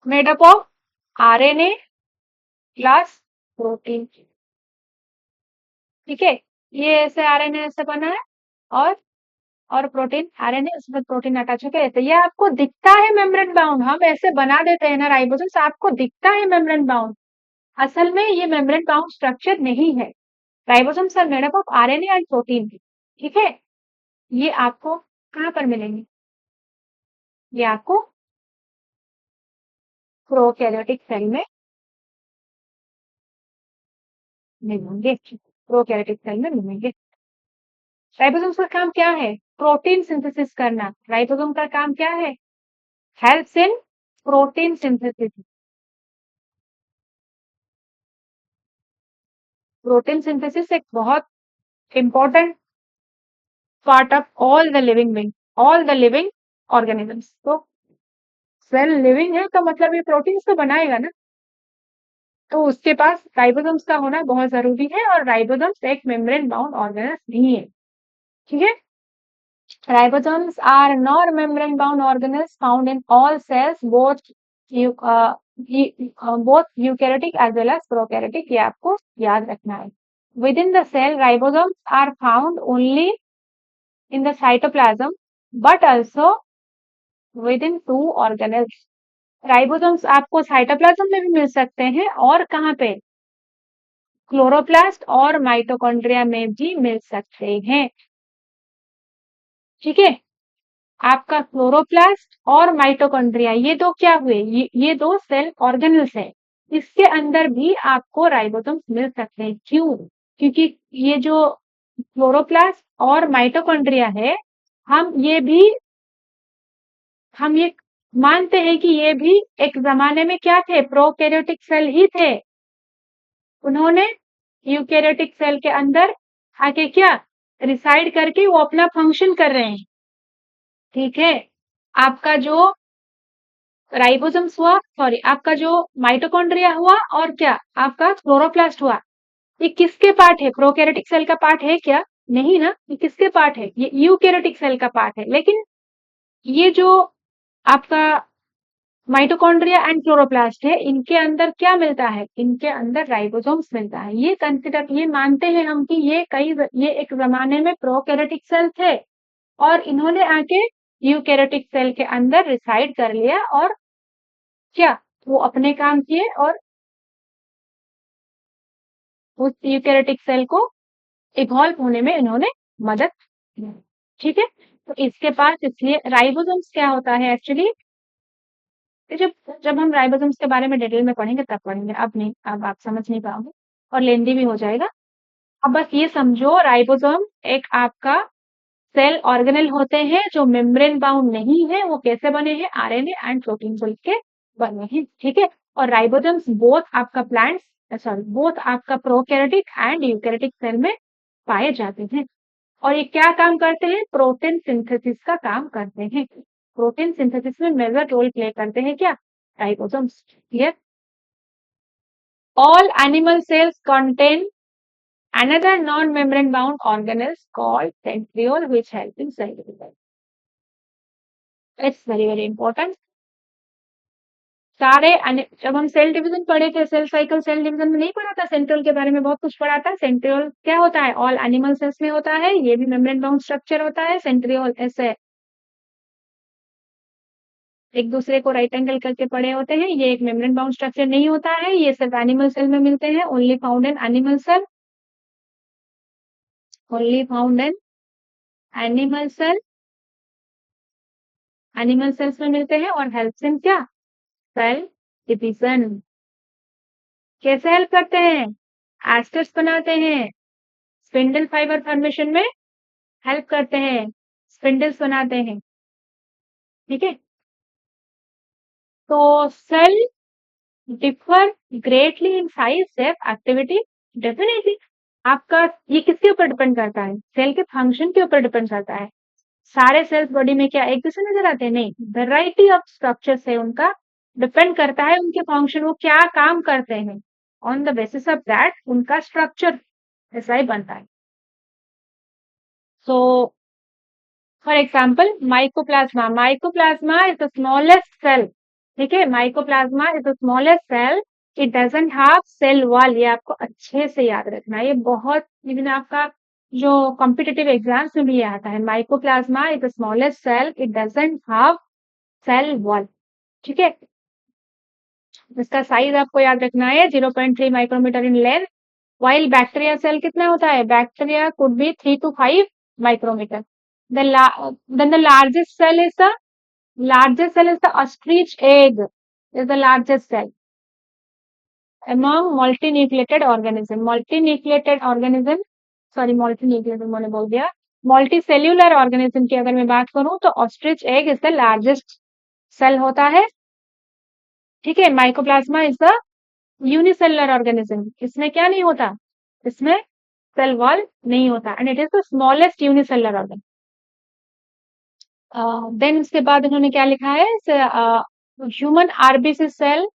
Made up of RNA plus protein. ठीक है, ये ऐसे आरएनए ऐसे बना है, और प्रोटीन, आरएनए उसमें प्रोटीन अटैच होकर रहता है। ये आपको दिखता है मेम्ब्रेन बाउंड, हम ऐसे बना देते हैं ना राइबोसोम्स, आपको दिखता है मेम्ब्रेन बाउंड, असल में ये मेम्ब्रेन बाउंड स्ट्रक्चर नहीं है। Ribosomes are made up of RNA and protein. ठीक है, ये आपको कहाँ पर मिलेंगे, ये आपको प्रोकैरियोटिक सेल में मिलेंगे, प्रोकैरियोटिक सेल में मिलेंगे। राइबोसोम का काम क्या है, प्रोटीन सिंथेसिस करना। राइबोसोम का काम क्या है, helps in protein synthesis. Protein synthesis एक बहुत important part of all the living being, all the living organisms. तो सेल लिविंग है तो मतलब ये प्रोटीन्स तो बनाएगा ना, तो उसके पास राइबोसोम्स का होना बहुत जरूरी है। और राइबोसोम्स एक मेम्ब्रेन बाउंड ऑर्गेनल्स नहीं है। ठीक है, ribosomes are non-membrane bound organelles found in all cells, both eukaryotic as well as prokaryotic। ये आपको याद रखना है। Within the cell, ribosomes are found only in the cytoplasm, but also within two organelles। Ribosomes आपको cytoplasm में भी मिल सकते हैं, और कहाँ पे, क्लोरोप्लास्ट और माइटोकॉन्ड्रिया में भी मिल सकते हैं। ठीक है, आपका क्लोरोप्लास्ट और माइटोकॉन्ड्रिया, ये दो क्या हुए, ये दो सेल ऑर्गेनल्स है, इसके अंदर भी आपको राइबोसोम्स मिल सकते हैं। क्यों, क्योंकि ये जो क्लोरोप्लास्ट और माइटोकॉन्ड्रिया है, हम ये मानते हैं कि ये भी एक जमाने में क्या थे, प्रोकैरियोटिक सेल ही थे। उन्होंने यूकैरियोटिक सेल के अंदर आके क्या रिसाइड करके वो अपना फंक्शन कर रहे हैं। ठीक है, आपका जो राइबोसोम्स हुआ, सॉरी, आपका जो माइटोकॉन्ड्रिया हुआ, और क्या आपका क्लोरोप्लास्ट हुआ, ये किसके पार्ट है, प्रोकैरियोटिक सेल का पार्ट है क्या, नहीं ना, ये किसके पार्ट है, ये यूकैरियोटिक सेल का पार्ट है। लेकिन ये जो आपका माइटोकॉन्ड्रिया एंड क्लोरोप्लास्ट है, इनके अंदर क्या मिलता है, इनके अंदर राइबोसोम्स मिलता है। ये मानते हैं हम कि ये एक जमाने में प्रोकैरियोटिक सेल थे, और इन्होंने आके यूकैरियोटिक सेल के अंदर रिसाइड कर लिया, और क्या वो अपने काम किए, और उस यूकैरियोटिक सेल को इवॉल्व होने में इन्होंने मदद की। ठीक है, तो इसके पास इसलिए राइबोसोम्स क्या होता है एक्चुअली, जब जब हम राइबोसोम्स के बारे में डिटेल में पढ़ेंगे तब पढ़ेंगे, अब नहीं, अब आप समझ नहीं पाओगे और लेंदी भी हो जाएगा। अब बस ये समझो, राइबोसोम एक आपका सेल ऑर्गेनेल होते हैं जो मेम्ब्रेन बाउंड नहीं है। वो कैसे बने हैं? आरएनए एंड प्रोटीन को के बने हैं। ठीक है, और राइबोसोम्स बोथ आपका प्लांट्स सॉरी बोथ आपका प्रोकैरियोटिक एंड यूकैरियोटिक सेल में पाए जाते हैं। और ये क्या काम करते हैं? प्रोटीन सिंथेसिस का काम करते हैं। प्रोटीन सिंथेसिस में मेजर रोल प्ले करते हैं क्या? Ribosomes. Clear? All animal cells contain another non-membrane bound organelles called centriole which help in cell division. It's very important. सारे जब हम सेल डिवीजन पढ़े थे, सेल साइकिल सेल डिवीजन में नहीं पढ़ा था, सेंट्रियोल के बारे में बहुत कुछ पढ़ा था। सेंट्रियोल क्या होता है? ऑल एनिमल सेल्स में होता है, ये भी मेम्ब्रेन बाउंड स्ट्रक्चर होता है। सेंट्रियोल ऐसे एक दूसरे को राइट एंगल करके पड़े होते हैं। ये एक मेम्ब्रेन बाउंड स्ट्रक्चर नहीं होता है, ये सिर्फ एनिमल सेल में मिलते हैं। Only found in animal cell, only found in animal cell, animal cells में मिलते हैं और हेल्प्स इन क्या? Cell division. कैसे हेल्प करते हैं? एस्टर्स बनाते हैं, स्पिंडल फाइबर फॉर्मेशन में हेल्प करते हैं, स्पिंडल्स बनाते हैं। ठीक है, तो cell differ greatly in size, shape, activity. Definitely आपका ये किसके ऊपर डिपेंड करता है? सेल के फंक्शन के ऊपर डिपेंड करता है। सारे सेल्स बॉडी में क्या एक जैसे नजर आते हैं? नहीं, वेराइटी ऑफ स्ट्रक्चर्स है, उनका डिपेंड करता है उनके फंक्शन, वो क्या काम करते हैं। On the basis of that उनका स्ट्रक्चर ऐसा ही बनता है। So for example mycoplasma, mycoplasma is the smallest cell. ठीक है, mycoplasma is the smallest cell, it doesn't have cell wall. ये आपको अच्छे से याद रखना है, ये बहुत इवन आपका जो कॉम्पिटिटिव एग्जाम्स में भी ये आता है। Mycoplasma is the smallest cell, it doesn't have cell wall. ठीक है, इसका साइज आपको याद रखना है, 0.3 micrometre in length. While bacteria cell कितना होता है? Bacteria could be 3 to 5 micrometer. Then the largest cell is the ostrich egg is the largest cell among multinucleated organism. multinucleated मैंने बोल दिया, multicellular organism की अगर मैं बात करूं तो ostrich egg is the largest cell होता है। ठीक है, mycoplasma is the unicellular organism, इसमें क्या नहीं होता? इसमें सेल वॉल नहीं होता, and it is the smallest unicellular organ. Then उसके बाद उन्होंने क्या लिखा है? Human RBC cell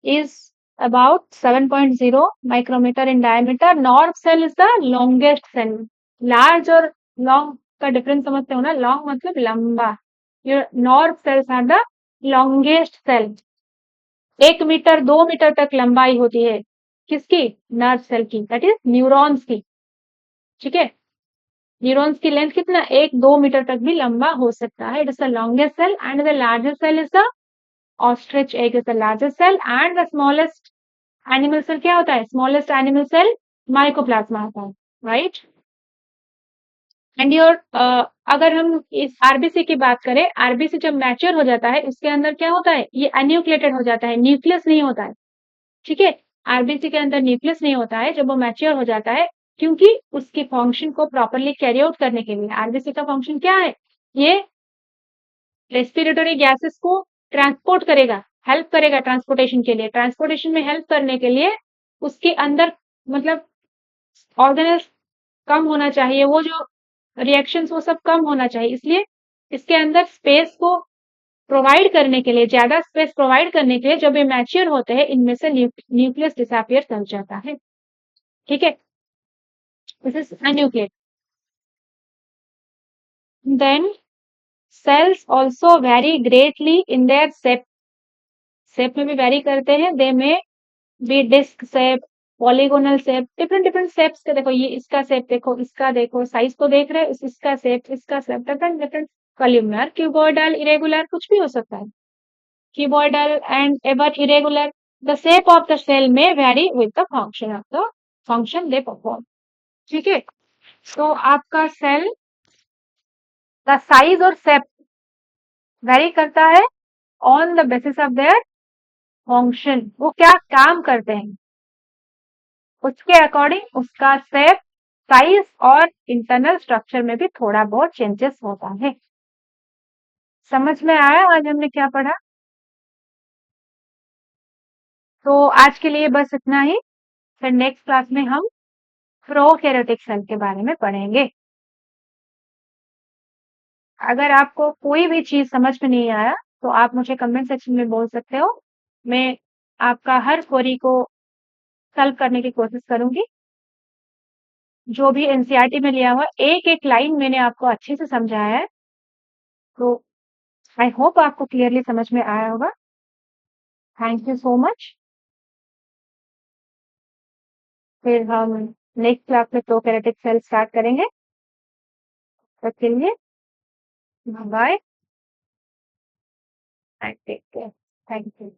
is about 7.0 micrometer in diameter. Nerve cell is the longest cell. Large और लॉन्ग का डिफरेंस समझते हो ना? लॉन्ग मतलब लंबा, nerve cells are the longest cell. 1 meter 2 meter तक लंबाई होती है किसकी? नर्व सेल की, दैट इज न्यूरॉन्स की। ठीक है, न्यूरॉन्स की लेंथ कितना? 1-2 मीटर तक भी लंबा हो सकता है। It is the longest cell and the largest cell is the ostrich egg is the largest cell and the smallest animal cell क्या होता है? स्मॉलेस्ट एनिमल सेल माइकोप्लाज्मा होता है, राइट। एंड योर अगर हम इस आरबीसी की बात करें, आरबीसी जब मैच्योर हो जाता है उसके अंदर क्या होता है? ये अन्यूक्लिएटेड हो जाता है, न्यूक्लियस नहीं होता है। ठीक है, आरबीसी के अंदर न्यूक्लियस नहीं होता है जब वो मैच्योर हो जाता है, क्योंकि उसके फंक्शन को प्रॉपरली कैरी आउट करने के लिए आरबीसी का फंक्शन क्या है? ये रेस्पिरेटरी गैसेस को ट्रांसपोर्ट करेगा, हेल्प करेगा ट्रांसपोर्टेशन के लिए। ट्रांसपोर्टेशन में हेल्प करने के लिए उसके अंदर मतलब ऑर्गेनल्स कम होना चाहिए, वो जो रिएक्शंस वो सब कम होना चाहिए, इसलिए इसके अंदर स्पेस को प्रोवाइड करने के लिए, ज्यादा स्पेस प्रोवाइड करने के लिए जब ये मैच्योर होते हैं इनमें से न्यूक्लियस डिसअपियर कर जाता है। ठीक है, this is anucleate. Then cells also very greatly in their shape, shape में भी वेरी करते हैं। They may be disc shape, polygonal shape, different different shapes के। देखो ये इसका शेप देखो, इसका देखो, साइज तो देख रहे हैं, इसका शेप, इसका shape, different different, columnar, cuboidal, irregular, कुछ भी हो सकता है। cuboidal and ever irregular. The shape of the cell may vary with the function of the function they perform. ठीक है, तो आपका सेल का साइज और शेप वेरी करता है on the basis of their function, वो क्या काम करते हैं उसके अकॉर्डिंग उसका शेप, साइज और इंटरनल स्ट्रक्चर में भी थोड़ा बहुत चेंजेस होता है। समझ में आया आज हमने क्या पढ़ा? तो आज के लिए बस इतना ही, फिर नेक्स्ट क्लास में हम प्रोकैरियोटिक सेल के बारे में पढ़ेंगे। अगर आपको कोई भी चीज समझ में नहीं आया तो आप मुझे कमेंट सेक्शन में बोल सकते हो, मैं आपका हर क्वेरी को सॉल्व करने की कोशिश करूंगी। जो भी एनसीईआरटी में लिया हुआ एक एक लाइन मैंने आपको अच्छे से समझाया है, तो आई होप आपको क्लियरली समझ में आया होगा। Thank you so much. फिर हम नेक्स्ट क्लास में प्रोकैरियोटिक सेल स्टार्ट करेंगे। तब के लिए bye, take care, thank you.